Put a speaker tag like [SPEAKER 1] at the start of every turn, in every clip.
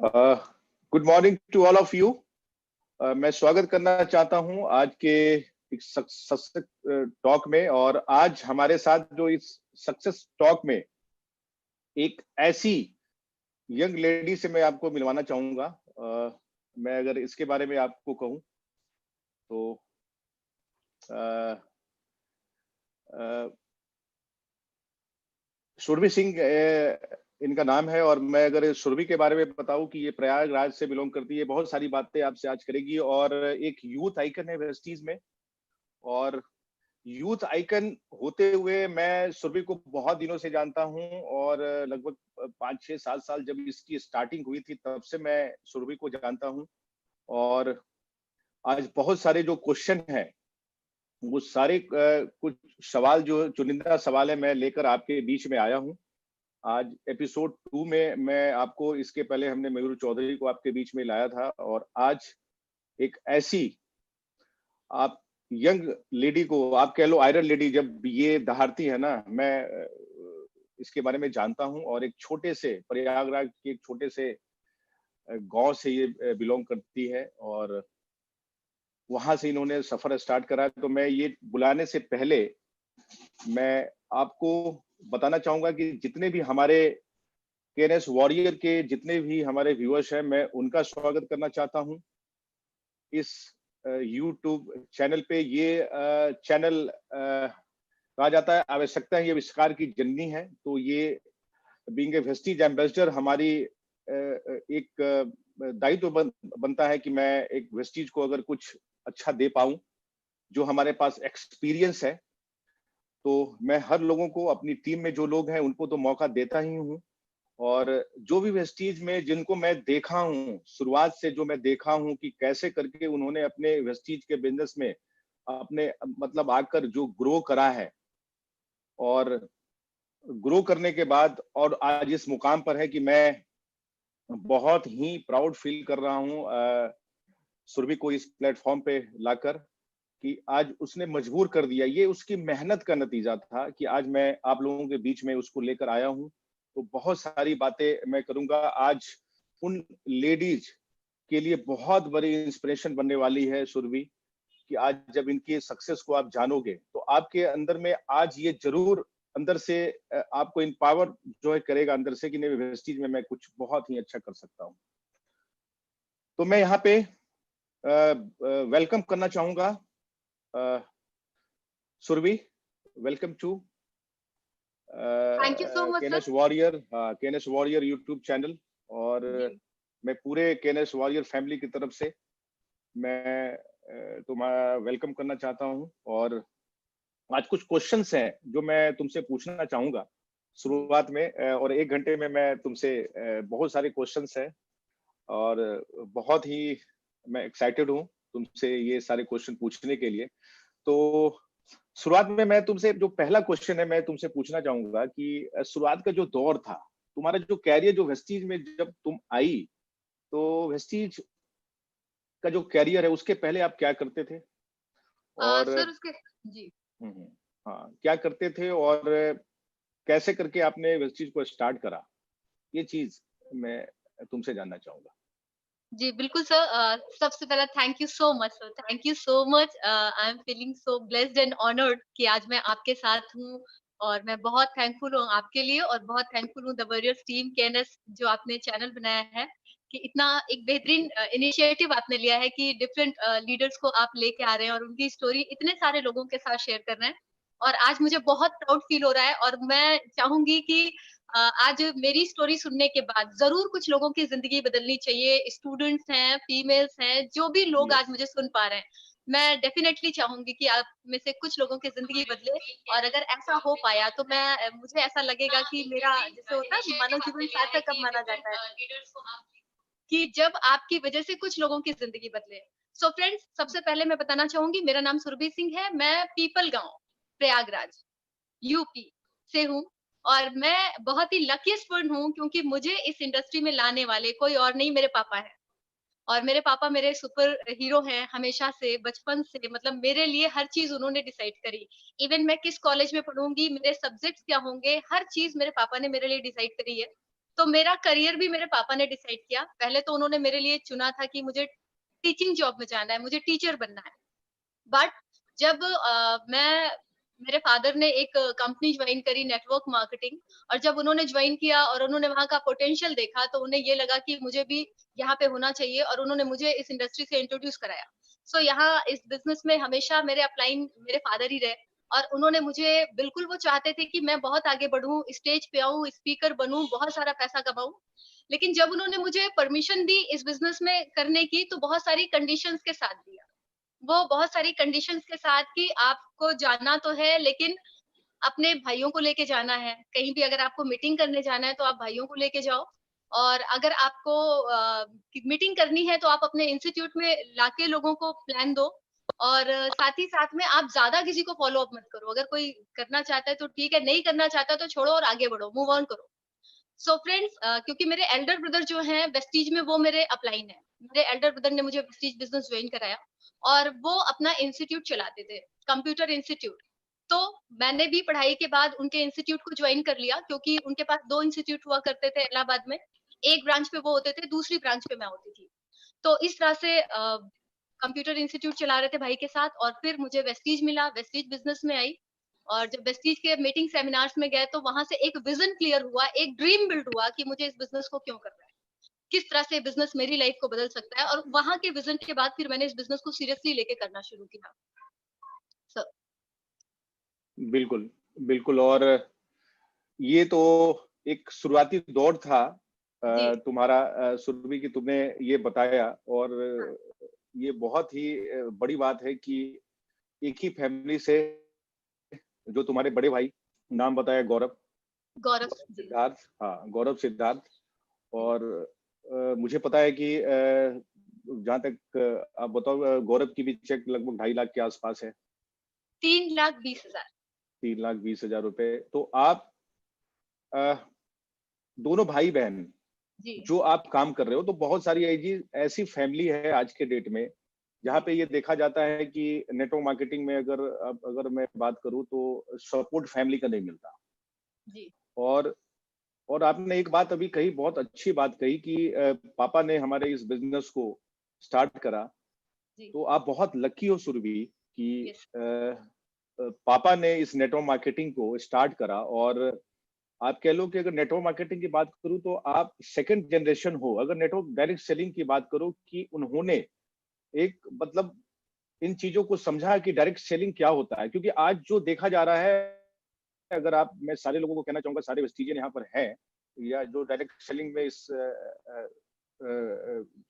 [SPEAKER 1] Good morning to all of you. मैं स्वागत करना चाहता हूं आज के एक सक्सेस टॉक में। और आज हमारे साथ जो इस सक्सेस टॉक में एक ऐसी यंग लेडी से मैं आपको मिलवाना चाहूंगा। मैं अगर इसके बारे में आपको कहूं तो अ, अ, सुरभि सिंह इनका नाम है। और मैं अगर सुरभि के बारे में बताऊं कि ये प्रयागराज से बिलोंग करती है, बहुत सारी बातें आपसे आज करेगी। और एक यूथ आइकन है वेस्टीज में। और यूथ आइकन होते हुए मैं सुरभि को बहुत दिनों से जानता हूं। और लगभग 5 6 7 साल जब इसकी स्टार्टिंग हुई थी तब से मैं सुरभि को जानता हूं। और आज बहुत सारे जो क्वेश्चन हैं वो सारे कुछ सवाल जो चुनिंदा सवाल है मैं लेकर आपके बीच में आया हूं। आज एपिसोड 2 में मैं आपको, इसके पहले हमने मयूर चौधरी को आपके बीच में लाया था। और आज एक ऐसी आप यंग लेडी को, आप कह लो आयरन लेडी, जब ये दहाड़ती है ना, मैं इसके बारे में जानता हूं। और एक छोटे से प्रयागराज के एक छोटे से गांव से ये बिलोंग करती है और वहां से इन्होंने सफर स्टार्ट करा। तो मैं ये बुलाने से पहले मैं आपको बताना चाहूंगा कि जितने भी हमारे केएनएस वॉरियर के जितने भी हमारे व्यूअर्स हैं, मैं उनका स्वागत करना चाहता हूं इस यूट्यूब चैनल पे। ये चैनल कहा जाता है आवश्यकता ही आविष्कार की जननी है। तो ये बीइंग ए वेस्टीज एम्बेसडर हमारी एक दायित्व बनता है कि मैं एक वेस्टीज को अगर कुछ अच्छा दे पाऊं, जो हमारे पास एक्सपीरियंस है। तो मैं हर लोगों को, अपनी टीम में जो लोग हैं उनको तो मौका देता ही हूं। और जो भी वेस्टीज में जिनको मैं देखा हूं, शुरुआत से जो मैं देखा हूं कि कैसे करके उन्होंने अपने वेस्टीज के बिजनेस में अपने मतलब आकर जो ग्रो करा है, और ग्रो करने के बाद और आज इस मुकाम पर है कि मैं बहुत ही प्राउड फील कर रहा हूं सुरभि को इस प्लेटफॉर्म पे लाकर, कि आज उसने मजबूर कर दिया। ये उसकी मेहनत का नतीजा था कि आज मैं आप लोगों के बीच में उसको लेकर आया हूं। तो बहुत सारी बातें मैं करूंगा आज। उन लेडीज के लिए बहुत बड़ी इंस्पिरेशन बनने वाली है सुरभि, कि आज जब इनकी सक्सेस को आप जानोगे तो आपके अंदर में आज ये जरूर अंदर से आपको इम्पावर जो है करेगा अंदर से, कि नहीं वेस्टीज में मैं कुछ बहुत ही अच्छा कर सकता हूँ। तो मैं यहाँ पे वेलकम करना चाहूंगा Surabhi. Welcome to
[SPEAKER 2] thank you so much sir.
[SPEAKER 1] KNS warrior YouTube channel. और मैं पूरे केएनएस वॉरियर फैमिली की तरफ से मैं तुम्हारा वेलकम करना चाहता हूं। और आज कुछ क्वेश्चंस हैं जो मैं तुमसे पूछना चाहूंगा शुरुआत में। और 1 घंटे में मैं तुमसे बहुत सारे क्वेश्चंस हैं और बहुत ही मैं एक्साइटेड हूँ तुमसे ये सारे क्वेश्चन पूछने के लिए। तो शुरुआत में मैं तुमसे जो पहला क्वेश्चन है मैं तुमसे पूछना चाहूंगा कि शुरुआत का जो दौर था तुम्हारा, जो कैरियर, जो वेस्टीज में जब तुम आई, तो वेस्टीज का जो कैरियर है उसके पहले आप क्या करते थे? और
[SPEAKER 2] सर उसके जी
[SPEAKER 1] हम्म, हाँ, क्या करते थे और कैसे करके आपने वेस्टीज को स्टार्ट करा, ये चीज मैं तुमसे जानना चाहूंगा।
[SPEAKER 2] जी बिल्कुल सर। सबसे पहला thank you so much sir, thank you so much. I am feeling so blessed and honoured कि आज मैं आपके साथ हूँ। और मैं बहुत थैंकफुल हूँ आपके लिए, और बहुत थैंकफुल हूँ द वॉरियर्स टीम केएनएस जो आपने चैनल बनाया है, कि इतना एक बेहतरीन इनिशिएटिव आपने लिया है कि डिफरेंट लीडर्स को आप लेके आ रहे हैं और उनकी स्टोरी इतने सारे लोगों के साथ शेयर कर रहे हैं। और आज मुझे बहुत प्राउड फील हो रहा है, और मैं चाहूंगी कि आज मेरी स्टोरी सुनने के बाद जरूर कुछ लोगों की जिंदगी बदलनी चाहिए। स्टूडेंट्स हैं, फीमेल्स हैं, जो भी लोग आज
[SPEAKER 1] यस।
[SPEAKER 2] मुझे सुन पा रहे हैं, मैं डेफिनेटली चाहूंगी कि आप में से कुछ लोगों की जिंदगी बदले। और अगर ऐसा हो पाया तो मैं मुझे ऐसा लगेगा कि मेरा, जैसे होता है मानव जीवन सार्थक कब माना जाता है, कि जब आपकी वजह से कुछ लोगों की जिंदगी बदले। सो फ्रेंड्स, सबसे पहले मैं बताना चाहूंगी, मेरा नाम सुरभि सिंह है। मैं पीपल गांव, प्रयागराज, यूपी से हूँ। और मैं बहुत ही लकीस्ट पर्सन हूँ, क्योंकि मुझे इस इंडस्ट्री में लाने वाले कोई और नहीं, मेरे पापा हैं। और मेरे पापा मेरे सुपर हीरो हैं हमेशा से, बचपन से। मतलब मेरे लिए हर चीज उन्होंने डिसाइड करी। इवन मैं किस कॉलेज में पढ़ूंगी, मेरे सब्जेक्ट्स क्या होंगे, हर चीज मेरे पापा ने मेरे लिए डिसाइड करी है। तो मेरा करियर भी मेरे पापा ने डिसाइड किया। पहले तो उन्होंने मेरे लिए चुना था कि मुझे टीचिंग जॉब में जाना है, मुझे टीचर बनना है। बट जब मैं मेरे फादर ने एक कंपनी ज्वाइन करी नेटवर्क मार्केटिंग, और जब उन्होंने ज्वाइन किया और उन्होंने वहाँ का पोटेंशियल देखा, तो उन्हें ये लगा कि मुझे भी यहाँ पे होना चाहिए, और उन्होंने मुझे इस इंडस्ट्री से इंट्रोड्यूस कराया। सो यहाँ इस बिज़नेस में हमेशा मेरे अपलाइन मेरे फादर ही रहे, और उन्होंने मुझे बिल्कुल वो चाहते थे कि मैं बहुत आगे बढ़ूँ, स्टेज पे आऊँ, स्पीकर बनूँ, बहुत सारा पैसा कमाऊँ। लेकिन जब उन्होंने मुझे परमिशन दी इस बिज़नेस में करने की, तो बहुत सारी कंडीशंस के साथ दिया। वो बहुत सारी कंडीशंस के साथ कि आपको जाना तो है, लेकिन अपने भाइयों को लेके जाना है। कहीं भी अगर आपको मीटिंग करने जाना है तो आप भाइयों को लेके जाओ, और अगर आपको मीटिंग करनी है तो आप अपने इंस्टीट्यूट में लाके लोगों को प्लान दो, और साथ ही साथ में आप ज़्यादा किसी को फ़ॉलो अप मत करो। अगर कोई करना चाहता है तो ठीक है, नहीं करना चाहता तो छोड़ो और आगे बढ़ो, मूव ऑन करो। सो फ्रेंड्स, क्योंकि मेरे एल्डर ब्रदर जो हैं वेस्टीज में, वो मेरे अपलाइन हैं। मेरे एल्डर ब्रदर ने मुझे वेस्टीज बिज़नेस जॉइन कराया, और वो अपना इंस्टीट्यूट चलाते थे, कंप्यूटर इंस्टीट्यूट। तो मैंने भी पढ़ाई के बाद उनके इंस्टीट्यूट को जॉइन कर लिया, क्योंकि उनके पास 2 इंस्टीट्यूट हुआ करते थे इलाहाबाद में। एक ब्रांच पे वो होते थे, दूसरी ब्रांच पे मैं होती थी। तो इस तरह से कंप्यूटर इंस्टीट्यूट चला रहे थे भाई के साथ, और फिर मुझे वेस्टीज मिला, वेस्टीज बिज़नेस में आई। और जब वेस्टीज के मीटिंग सेमिनार्स में गए, तो वहां से एक विजन क्लियर हुआ, एक ड्रीम बिल्ड हुआ कि मुझे इस बिजनेस को क्यों करना है, किस तरह से बिजनेस मेरी लाइफ को बदल सकता है, और वहां के विजन के बाद फिर मैंने इस बिजनेस को सीरियसली लेके करना शुरू किया। सर।
[SPEAKER 1] बिल्कुल, बिल्कुल। और ये तो एक शुरुआती दौर था
[SPEAKER 2] जी।
[SPEAKER 1] तुम्हारा, सुरभि, कि तुमने ये बताया। और
[SPEAKER 2] हाँ।
[SPEAKER 1] ये बहुत ही बड़ी बात है कि एक ही फैमिली से जो तुम्हारे बड़े भाई, नाम बताया गौरव,
[SPEAKER 2] गौरव
[SPEAKER 1] गौरव
[SPEAKER 2] जी।
[SPEAKER 1] सिद्धार्थ, हाँ, गौरव सिद्धार्थ।
[SPEAKER 2] जी।
[SPEAKER 1] और मुझे पता है कि जहाँ तक आप बताओ, गौरव की भी चेक लगभग 2.5 लाख के आसपास है।
[SPEAKER 2] 3,20,000।
[SPEAKER 1] 3,20,000 रुपए। तो आप अ, दोनों भाई बहन
[SPEAKER 2] जी।
[SPEAKER 1] जो आप काम कर रहे हो, तो बहुत सारी ऐसी ऐसी फैमिली है आज के डेट में जहाँ
[SPEAKER 2] जी।
[SPEAKER 1] पे ये देखा जाता है कि नेटवर्क मार्केटिंग में अगर मैं बात करूँ तो सपोर्ट फैमिली का नहीं मिलता।
[SPEAKER 2] जी।
[SPEAKER 1] और और आपने एक बात अभी कही, बहुत अच्छी बात कही कि पापा ने हमारे इस बिजनेस को स्टार्ट करा।
[SPEAKER 2] जी।
[SPEAKER 1] तो आप बहुत लकी हो सुरभि कि
[SPEAKER 2] यस।
[SPEAKER 1] पापा ने इस नेटवर्क मार्केटिंग को स्टार्ट करा। और आप कह लो कि अगर नेटवर्क मार्केटिंग की बात करूं तो आप सेकंड जनरेशन हो। अगर नेटवर्क डायरेक्ट सेलिंग की बात करो कि उन्होंने एक मतलब इन चीजों को समझा कि डायरेक्ट सेलिंग क्या होता है। क्योंकि आज जो देखा जा रहा है, अगर आप, मैं सारे लोगों को कहना चाहूंगा, सारे वेस्टिजियन यहाँ पर हैं या जो डायरेक्ट सेलिंग में इस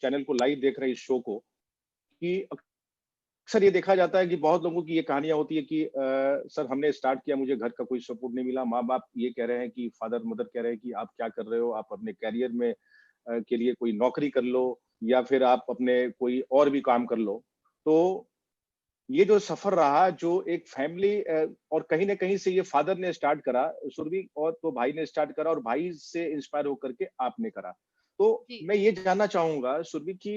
[SPEAKER 1] चैनल को लाइव देख रहे हैं, इस शो को, कि अक्सर ये देखा जाता है कि बहुत लोगों की ये कहानियां होती है कि सर हमने स्टार्ट किया, मुझे घर का कोई सपोर्ट नहीं मिला, माँ बाप ये कह रहे हैं कि फादर मदर कह रहे हैं कि आप क्या कर रहे हो, आप अपने कैरियर में के लिए कोई नौकरी कर लो या फिर आप अपने कोई और भी काम कर लो। तो ये जो सफर रहा, जो एक फैमिली, और कहीं ना कहीं से ये फादर ने स्टार्ट करा सुरभि, और तो भाई ने स्टार्ट करा, और भाई से इंस्पायर होकर के आपने करा। तो
[SPEAKER 2] जी।
[SPEAKER 1] मैं ये जानना चाहूंगा सुरभि कि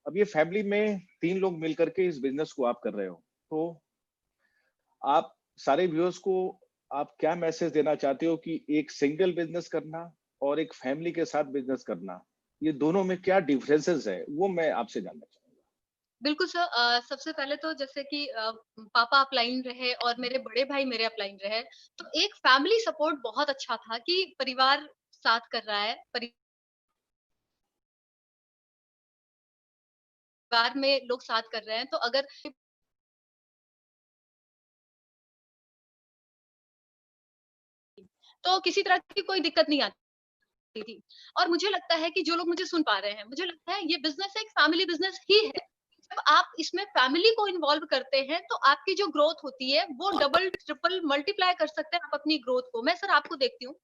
[SPEAKER 1] अब ये फैमिली में 3 लोग मिलकर के इस बिजनेस को आप कर रहे हो। तो आप सारे व्यूअर्स को आप क्या मैसेज देना चाहते हो कि एक सिंगल बिजनेस करना और एक फैमिली के साथ बिजनेस करना, ये दोनों में क्या डिफरेंसेस है, वो मैं आपसे जानना चाहूंगा।
[SPEAKER 2] बिल्कुल सर, सबसे पहले तो जैसे कि पापा अपलाइन रहे और मेरे बड़े भाई मेरे अपलाइन रहे, तो एक फैमिली सपोर्ट बहुत अच्छा था कि परिवार साथ कर रहा है, परिवार में लोग साथ कर रहे हैं, तो अगर तो किसी तरह की कोई दिक्कत नहीं आती थी। और मुझे लगता है कि जो लोग मुझे सुन पा रहे हैं, मुझे लगता है ये बिज़नेस एक फैमिली बिज़नेस ही है। जब आप इसमें फैमिली को इन्वॉल्व करते हैं, तो आपकी जो ग्रोथ होती है, वो डबल, ट्रिपल मल्टीप्लाई कर सकते हैं आप अपनी ग्रोथ को। मैं सर आपको देखती हूँ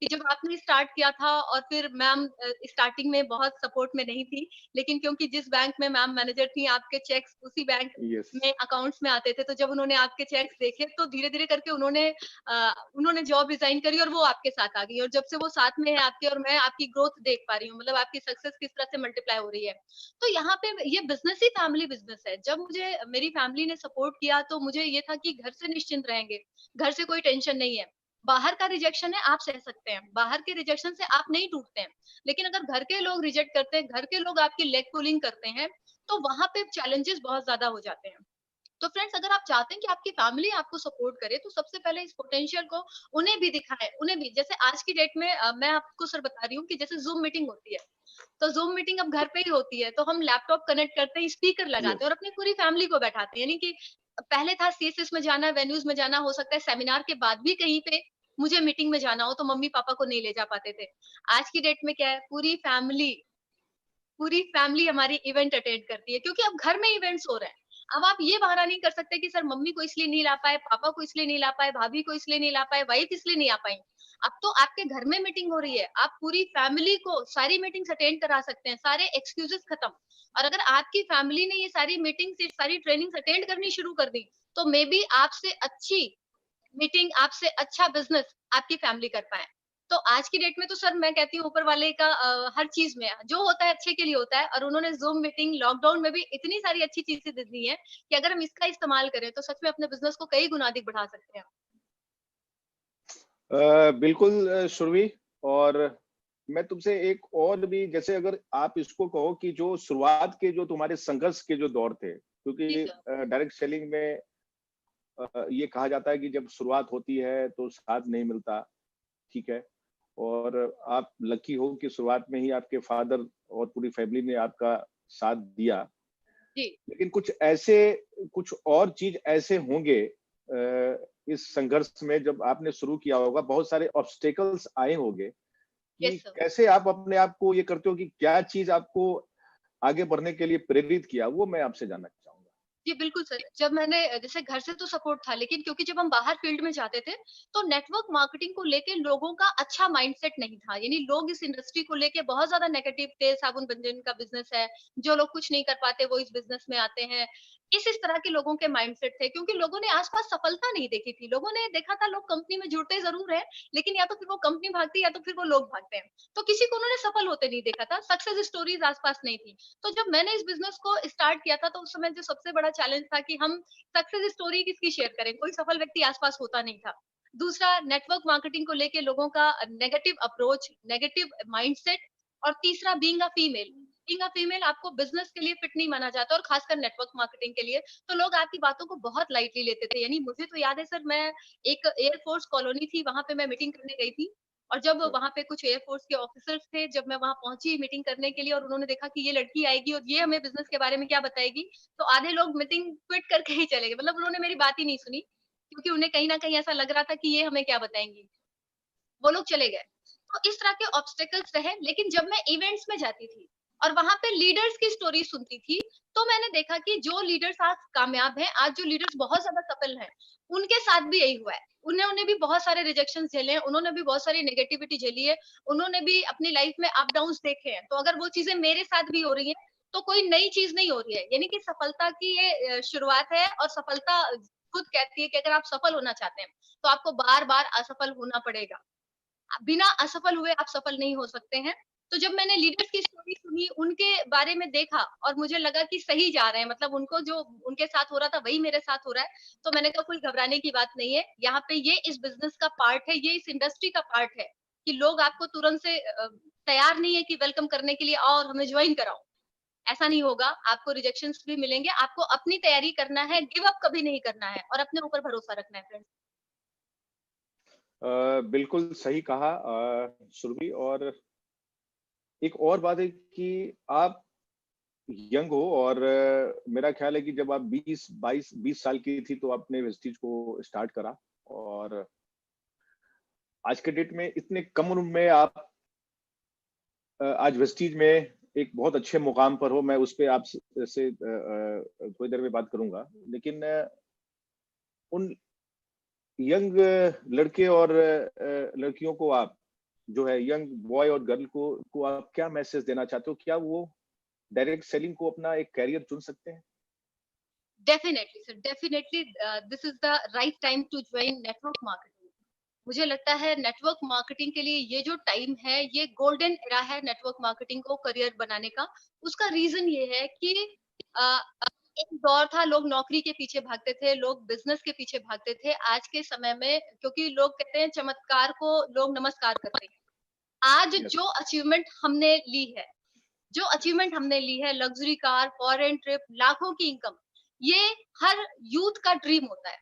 [SPEAKER 2] कि जब आपने स्टार्ट किया था, और फिर मैम स्टार्टिंग में बहुत सपोर्ट में नहीं थी, लेकिन क्योंकि जिस बैंक में मैम मैनेजर थी, आपके चेक्स उसी बैंक
[SPEAKER 1] यस।
[SPEAKER 2] में अकाउंट्स में आते थे, तो जब उन्होंने आपके चेक्स देखे, तो धीरे-धीरे करके उन्होंने जॉब रिज़ाइन करी और वो आपके साथ आ गई, और जब से वो साथ में है आपके, और मैं आपकी ग्रोथ देख पा रही हूँ, मतलब आपकी सक्सेस किस तरह से मल्टीप्लाई हो रही है। तो यहाँ पे ये बिज़नेस ही फैमिली बिज़नेस है। जब मुझे मेरी फैमिली ने सपोर्ट किया, तो मुझे ये था कि घर से निश्चिंत रहेंगे, घर से कोई टेंशन नहीं है। बाहर का रिजेक्शन है, आप सह सकते हैं, बाहर के रिजेक्शन से आप नहीं टूटते हैं। लेकिन अगर घर के लोग रिजेक्ट करते हैं, घर के लोग आपकी लेग पुलिंग करते हैं, तो वहाँ पे चैलेंजेस बहुत ज़्यादा हो जाते हैं। तो फ्रेंड्स, अगर आप चाहते हैं कि आपकी फैमिली आपको सपोर्ट करे, तो सबसे पहले इस पोटेंशियल को उन्हें भी दिखाएँ, उन्हें भी। जैसे आज की डेट में मैं आपको सर बता रही हूँ कि जैसे ज़ूम मीटिंग होती है, तो ज़ूम मीटिंग अब घर पे ही होती है, तो हम लैपटॉप कनेक्ट करते हैं, स्पीकर लगाते हैं
[SPEAKER 1] यस।
[SPEAKER 2] और अपनी पूरी फैमिली को बैठाते हैं। यानी कि पहले था सीएसएस में जाना, वेन्यूज़ में जाना, हो सकता है सेमिनार के बाद भी कहीं पे मुझे मीटिंग में जाना हो, तो मम्मी-पापा को नहीं ले जा पाते थे। आज की डेट में क्या है, पूरी फैमिली हमारी इवेंट अटेंड करती है, क्योंकि अब घर में इवेंट्स हो रहे हैं। अब आप ये बहाना नहीं कर सकते कि सर मम्मी को इसलिए नहीं ला पाए, पापा को इसलिए नहीं ला पाए, भाभी को इसलिए नहीं ला पाए, वाइफ इसलिए नहीं आ पाई। अब तो आपके घर में मीटिंग हो रही है, आप पूरी फैमिली को सारी मीटिंग्स अटेंड करा सकते हैं, सारे एक्सक्यूजेस खत्म। और अगर आपकी फैमिली ने ये सारी मीटिंग्स, ये सारी ट्रेनिंग्स अटेंड करनी शुरू कर दी, तो मे बी आपसे अच्छी मीटिंग, आपसे अच्छा बिज़नेस आपकी फैमिली कर पाएँ। तो आज की डेट में तो सर मैं कहती हूँ ऊपर वाले का हर चीज़ में जो होता है अच्छे के लिए होता है, और उन्होंने ज़ूम मीटिंग लॉकडाउन में भी इतनी सारी अच्छी चीज़ें दे दी हैं कि अगर हम इसका इस्तेमाल करें तो सच में अपने बिज़नेस को कई गुना अधिक बढ़ा सकते हैं।
[SPEAKER 1] बिल्कुल शुरवी। और मैं तुमसे एक और भी, जैसे अगर आप इसको कहो कि जो शुरुआत के जो तुम्हारे संघर्ष के जो दौर थे,
[SPEAKER 2] जी
[SPEAKER 1] क्योंकि
[SPEAKER 2] सर।
[SPEAKER 1] डायरेक्ट सेलिंग में ये कहा जाता है कि जब शुरुआत होती है तो साथ नहीं मिलता, ठीक है। और आप लकी हो कि शुरुआत में ही आपके फादर और पूरी फैमिली ने आपका साथ दिया।
[SPEAKER 2] जी।
[SPEAKER 1] लेकिन कुछ और चीज ऐसे होंगे इस संघर्ष में, जब आपने शुरू किया होगा बहुत सारे ऑब्स्टेकल्स आए होंगे, कि
[SPEAKER 2] यस सर।
[SPEAKER 1] कैसे आप अपने आप को ये करते हो, कि क्या चीज आपको आगे बढ़ने के लिए प्रेरित किया, वो मैं आपसे जानना चाहूंगा।
[SPEAKER 2] जी, बिल्कुल सर। जब मैंने जैसे घर से तो सपोर्ट था, लेकिन क्योंकि जब हम बाहर फील्ड में जाते थे, तो नेटवर्क मार्केटिंग को लेके लोगों का अच्छा माइंडसेट नहीं था। यानी लोग इस इंडस्ट्री को लेके बहुत ज़्यादा नेगेटिव थे, साबुन भंजन का बिज़नेस है, जो लोग कुछ नहीं कर पाते वो इस बिज़नेस में आते हैं। इस तरह के लोगों के माइंडसेट थे, क्योंकि लोगों ने आस-पास सफलता नहीं देखी थी। लोगों ने देखा था लोग कंपनी में जुड़ते ज़रूर हैं, लेकिन या तो फिर वो कंपनी भागती है या तो फिर वो लोग भागते हैं। तो किसी को उन्होंने सफल होते नहीं देखा था, सक्सेस स्टोरीज़ आस-पास नहीं थी। तो जब मैंने इस बिज़नेस को स्टार्ट किया था, तो उस समय जो सबसे बड़ा चैलेंज था कि हम सक्सेस स्टोरी किसकी शेयर करें, कोई सफल व्यक्ति आस-पास होता नहीं था। दूसरा, नेटवर्क मार्केटिंग को लेके लोगों का नेगेटिव अप्रोच, नेगेटिव माइंडसेट। और तीसरा, बीइंग अ फीमेल आपको बिज़नेस के लिए फिट नहीं माना जाता, और खासकर नेटवर्क मार्केटिंग के लिए। तो लोग आपकी बातों को बहुत लाइटली लेते थे। यानी मुझे तो याद है सर, मैं एक एयर फोर्स कॉलोनी थी, वहाँ पे मैं मीटिंग करने गई थी। और जब वहाँ पे कुछ एयर फोर्स के ऑफिसर्स थे, जब मैं वहाँ पहुँची मीटिंग करने के लिए, और उन्होंने देखा कि ये लड़की आएगी और ये हमें बिज़नेस के बारे में क्या बताएगी, तो आधे लोग मीटिंग क्विट करके ही चले गए। मतलब उन्होंने मेरी बात ही नहीं सुनी, क्योंकि उन्हें कहीं न कहीं ऐसा लग रहा था कि ये हमें क्या बताएँगी। वो लोग चले गए। तो इस तरह के ऑब्स्टेकल्स रहे, लेकिन जब मैं इवेंट्स में जाती थी और वहाँ पे लीडर्स की स्टोरी सुनती थी, तो मैंने देखा कि जो लीडर्स आज कामयाब हैं, आज जो लीडर्स बहुत ज़्यादा सफल हैं, उनके साथ भी यही हुआ है। उन्होंने भी बहुत सारे रिजेक्शंस झेले हैं, उन्होंने भी बहुत सारी नेगेटिविटी झेली है, उन्होंने भी अपनी लाइफ में अप डाउन्स देखे हैं। तो अगर वो चीज़ें मेरे साथ भी हो रही हैं, तो कोई नई चीज़ नहीं हो रही है। यानी कि सफलता की ये शुरुआत है, और सफलता खुद कहती है कि अगर आप सफल होना चाहते हैं, तो आपको बार-बार असफल होना पड़ेगा। बिना असफल हुए आप सफल नहीं हो सकते हैं। तो जब मैंने लीडर्स की स्टोरी सुनी, उनके बारे में देखा, और मुझे लगा कि सही जा रहे हैं, मतलब उनको जो उनके साथ हो रहा था वही मेरे साथ हो रहा है, तो मैंने कहा कोई घबराने की बात नहीं है। यहाँ पे ये इस बिज़नेस का पार्ट है, ये इस इंडस्ट्री का पार्ट है, कि लोग आपको तुरंत से तैयार नहीं है कि वेलकम करने के लिए आओ और हमें जॉइन कराओ। ऐसा नहीं होगा, आपको रिजेक्शंस भी मिलेंगे, आपको अपनी तैयारी करना है, गिव अप कभी नहीं करना है, और अपने ऊपर भरोसा रखना है फ्रेंड्स।
[SPEAKER 1] बिल्कुल सही कहा सुरभि। और एक और बात है कि आप यंग हो, और मेरा ख्याल है कि जब आप 20 साल की थी तो आपने वेस्टीज को स्टार्ट करा। और आज के डेट में इतने कम उम्र में आप आज वेस्टीज में एक बहुत अच्छे मुकाम पर हो। मैं उस पे आप से थोड़ी देर में बात करूंगा, लेकिन उन यंग लड़के और लड़कियों को आप, जो है यंग बॉय और गर्ल को आप क्या मैसेज देना चाहते हो? क्या वो डायरेक्ट सेलिंग को अपना एक कैरियर चुन सकते हैं?
[SPEAKER 2] Definitely sir, definitely this is the right time to join network marketing. मुझे लगता है नेटवर्क मार्केटिंग के लिए ये जो टाइम है, ये गोल्डन एरा है नेटवर्क मार्केटिंग को करियर बनाने का। उसका रीज़न ये है कि अ एक दौर था लोग नौकरी के पीछे भागते थे, लोग बिज़नेस के पीछे भागते थे। आज के समय में क्योंकि लोग कहते हैं चमत्कार को लोग नमस्कार करते हैं। आज
[SPEAKER 1] यस।
[SPEAKER 2] जो अचीवमेंट हमने ली है, लग्ज़री कार, फॉरेन ट्रिप, लाखों की इनकम, ये हर यूथ का ड्रीम होता है।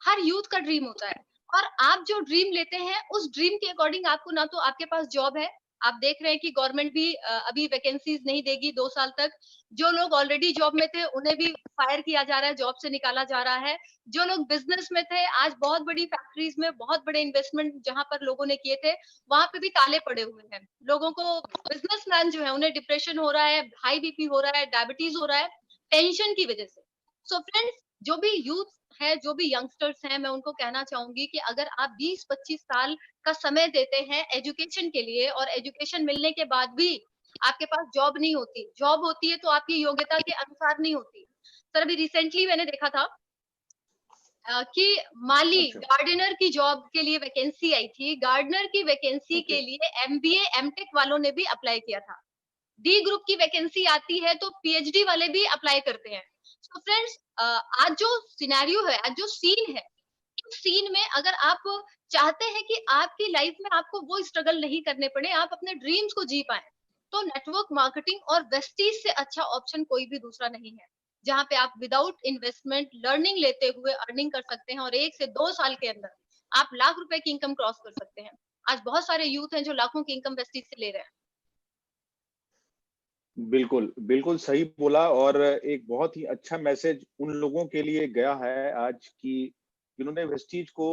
[SPEAKER 2] हर यूथ का ड्रीम होता है और आप जो ड्रीम लेते हैं उस ड्रीम के अकॉर्डिंग आपको ना तो आपके पास जॉब है, आप देख रहे हैं कि गवर्नमेंट भी अभी वैकेंसीज नहीं देगी 2 साल तक। जो लोग ऑलरेडी जॉब में थे उन्हें भी फायर किया जा रहा है, जॉब से निकाला जा रहा है। जो लोग बिजनेस में थे आज बहुत बड़ी फैक्ट्रीज में बहुत बड़े इन्वेस्टमेंट जहां पर लोगों ने किए थे वहां पे भी ताले पड़े हुए हैं। लोगों को बिजनेसमैन जो है उन्हें डिप्रेशन हो रहा है, हाई बीपी हो रहा है, डायबिटीज हो रहा है, टेंशन की वजह से। सो फ्रेंड्स, जो भी यूथ है, जो भी यंगस्टर्स हैं, मैं उनको कहना चाहूँगी कि अगर आप 20-25 साल का समय देते हैं एजुकेशन के लिए और एजुकेशन मिलने के बाद भी आपके पास जॉब नहीं होती, जॉब होती है तो आपकी योग्यता के अनुसार नहीं होती। सर अभी रिसेंटली मैंने देखा था कि माली
[SPEAKER 1] अच्छा।
[SPEAKER 2] गार्डनर की जॉब के लिए वैकेंसी आई थी। गार्डनर की वैकेंसी
[SPEAKER 1] ओके।
[SPEAKER 2] के लिए एमबीए, एमटेक वालों ने भी अप्लाई किया था। डी ग्रुप की वैकेंसी आती है तो पीएचडी वाले भी अप्लाई करते हैं। तो फ्रेंड्स आज जो सिनेरियो है, आज जो सीन है, इस सीन में अगर आप चाहते हैं कि आपकी लाइफ में आपको वो स्ट्रगल नहीं करने पड़े, आप अपने ड्रीम्स को जी पाएँ, तो नेटवर्क मार्केटिंग और वेस्टीज से अच्छा ऑप्शन कोई भी दूसरा नहीं है। जहाँ पे आप विदाउट इन्वेस्टमेंट लर्निंग लेते हुए अर्निंग कर सकते हैं और 1 से 2 साल के अंदर आप लाख रुपए की इनकम क्रॉस कर सकते हैं। आज बहुत सारे यूथ हैं जो लाखों की इनकम वेस्टीज से ले रहे हैं।
[SPEAKER 1] बिल्कुल, बिल्कुल सही बोला और एक बहुत ही अच्छा मैसेज उन लोगों के लिए गया है आज की जिन्होंने वेस्टीज को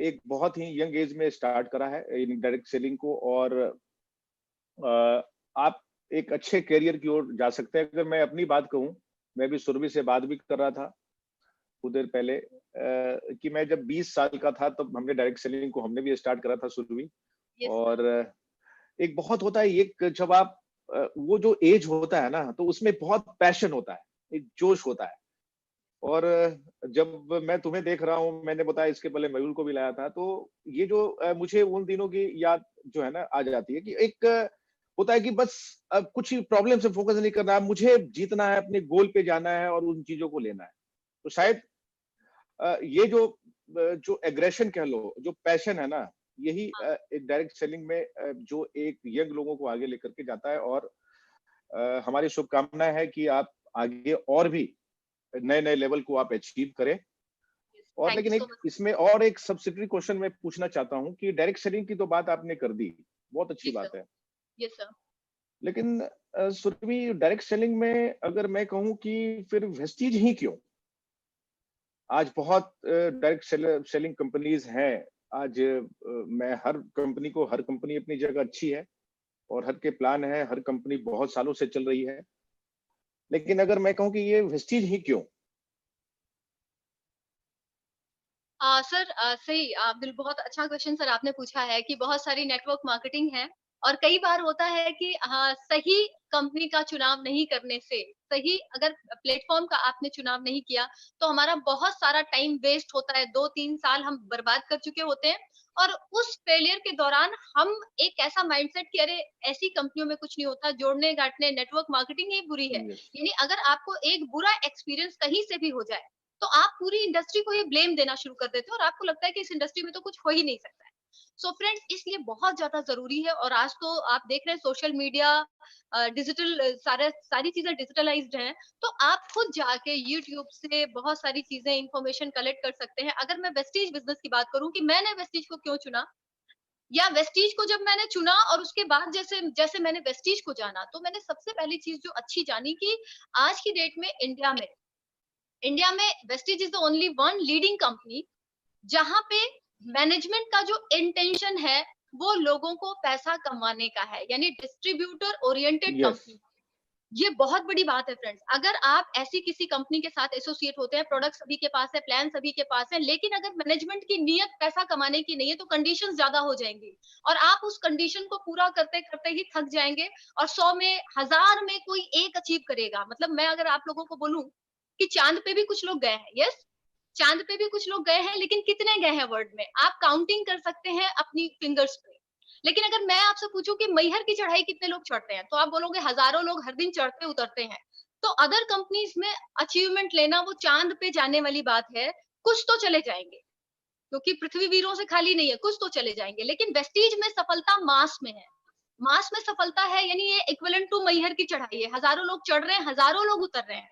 [SPEAKER 1] एक बहुत ही यंग एज में स्टार्ट करा है इन डायरेक्ट सेलिंग को और आप एक अच्छे करियर की ओर जा सकते हैं। अगर मैं अपनी बात कहूँ, मैं भी सुरभि से बात भी कर रहा था कुछ देर पहले कि मैं जब 20 साल का था तब हमने डायरेक्ट सेलिंग को हमने भी स्टार्ट करा था सुरभि
[SPEAKER 2] यस सर।
[SPEAKER 1] और एक बहुत होता है एक जब आप वो जो एज होता है ना तो उसमें बहुत पैशन होता है, एक जोश होता है और जब मैं तुम्हें देख रहा हूँ मैंने बताया इसके पहले मयूर को भी लाया था तो ये जो मुझे उन दिनों की याद जो है ना आ जाती है कि एक होता है कि बस अब कुछ ही प्रॉब्लम से फोकस नहीं करना है, मुझे जीतना है, अपने गोल पे जाना है और उन चीजों को लेना है। तो शायद ये जो एग्रेशन कह लो, जो पैशन है ना, यही
[SPEAKER 2] हाँ,
[SPEAKER 1] एक डायरेक्ट सेलिंग में जो एक यंग लोगों को आगे लेकर के जाता है और हमारी शुभकामनाएं है कि आप आगे और भी नए-नए लेवल को आप अचीव करें। और
[SPEAKER 2] थैंक यू
[SPEAKER 1] लेकिन
[SPEAKER 2] सो
[SPEAKER 1] एक
[SPEAKER 2] मच।
[SPEAKER 1] इसमें और एक सब्सिडियरी क्वेश्चन मैं पूछना चाहता हूँ कि डायरेक्ट सेलिंग की तो बात आपने कर दी, बहुत अच्छी
[SPEAKER 2] जी
[SPEAKER 1] बात
[SPEAKER 2] सर।
[SPEAKER 1] है।
[SPEAKER 2] Yes sir.
[SPEAKER 1] लेकिन सुरभि डायरेक्ट सेलिंग में अगर मैं कहूँ कि फिर वेस्टीज ही क्यों? आज बहुत डायरेक्ट सेलिंग कंपनीज हैं। आज मैं हर कंपनी अपनी जगह अच्छी है और हर के प्लान है, हर कंपनी बहुत सालों से चल रही है। लेकिन अगर मैं कहूँ कि ये वेस्टीज ही क्यों?
[SPEAKER 2] सर सही बहुत अच्छा क्वेश्चन सर आपने पूछा है कि बहुत सारी नेटवर्क मार्केटिंग है और कई बार होता है कि हाँ, सही कंपनी का चुनाव नहीं करने से, सही अगर प्लेटफॉर्म का आपने चुनाव नहीं किया तो हमारा बहुत सारा टाइम वेस्ट होता है, 2-3 साल हम बर्बाद कर चुके होते हैं और उस फेलियर के दौरान हम एक ऐसा माइंडसेट कि अरे ऐसी कंपनियों में कुछ नहीं होता, जोड़ने गांठने नेटवर्क मार्केटिंग ही बुरी है।
[SPEAKER 1] यस।
[SPEAKER 2] यानी अगर आपको एक बुरा एक्सपीरियंस कहीं से भी हो जाए तो आप पूरी इंडस्ट्री को ही ब्लेम देना शुरू कर देते हो और आपको लगता है कि इस इंडस्ट्री में तो कुछ हो ही नहीं सकता है। सो फ्रेंड्स, इसलिए बहुत ज्यादा जरूरी है और आज तो आप देख रहे हैं सोशल मीडिया डिजिटल सारी चीजें डिजिटलाइज्ड हैं। तो आप खुद जाके यूट्यूब से बहुत सारी चीजें इंफॉर्मेशन कलेक्ट कर सकते हैं। अगर मैं वेस्टीज बिजनेस की बात करूं कि मैंने वेस्टीज को क्यों चुना या वेस्टीज को जब मैंने चुना और उसके बाद जैसे जैसे मैंने वेस्टीज को जाना तो मैंने सबसे पहली चीज जो अच्छी जानी कि आज की डेट में इंडिया में Vestige is the only one leading company जहां पे मैनेजमेंट का जो इंटेंशन है वो लोगों को पैसा कमाने का है, यानी डिस्ट्रीब्यूटर ओरिएंटेड
[SPEAKER 1] यस।
[SPEAKER 2] कंपनी। ये बहुत बड़ी बात है फ्रेंड्स। अगर आप ऐसी किसी कंपनी के साथ एसोसिएट होते हैं, प्रोडक्ट सभी के पास है, प्लान सभी के पास है, लेकिन अगर मैनेजमेंट की नीयत पैसा कमाने की नहीं है तो कंडीशंस ज्यादा हो जाएंगी और आप उस कंडीशन को पूरा करते करते ही थक जाएंगे और 100 में 1000 में कोई एक अचीव करेगा। मतलब मैं अगर आप लोगों को बोलूं कि चांद पे भी कुछ लोग गए हैं, यस, चांद पे भी कुछ लोग गए हैं, लेकिन कितने गए हैं वर्ल्ड में आप काउंटिंग कर सकते हैं अपनी फिंगर्स पे। लेकिन अगर मैं आपसे पूछूं कि मैहर की चढ़ाई कितने लोग चढ़ते हैं तो आप बोलोगे हजारों लोग हर दिन चढ़ते उतरते हैं। तो अदर कंपनीज में अचीवमेंट लेना वो चांद पे जाने वाली बात है, कुछ तो चले जाएंगे, क्योंकि पृथ्वी वीरों से खाली नहीं है, कुछ तो चले जाएंगे, लेकिन वेस्टीज में सफलता मास में है। मास में सफलता है, यानी ये इक्विवेलेंट टू मैहर की चढ़ाई है, हजारों लोग चढ़ रहे हैं, हजारों लोग उतर रहे हैं।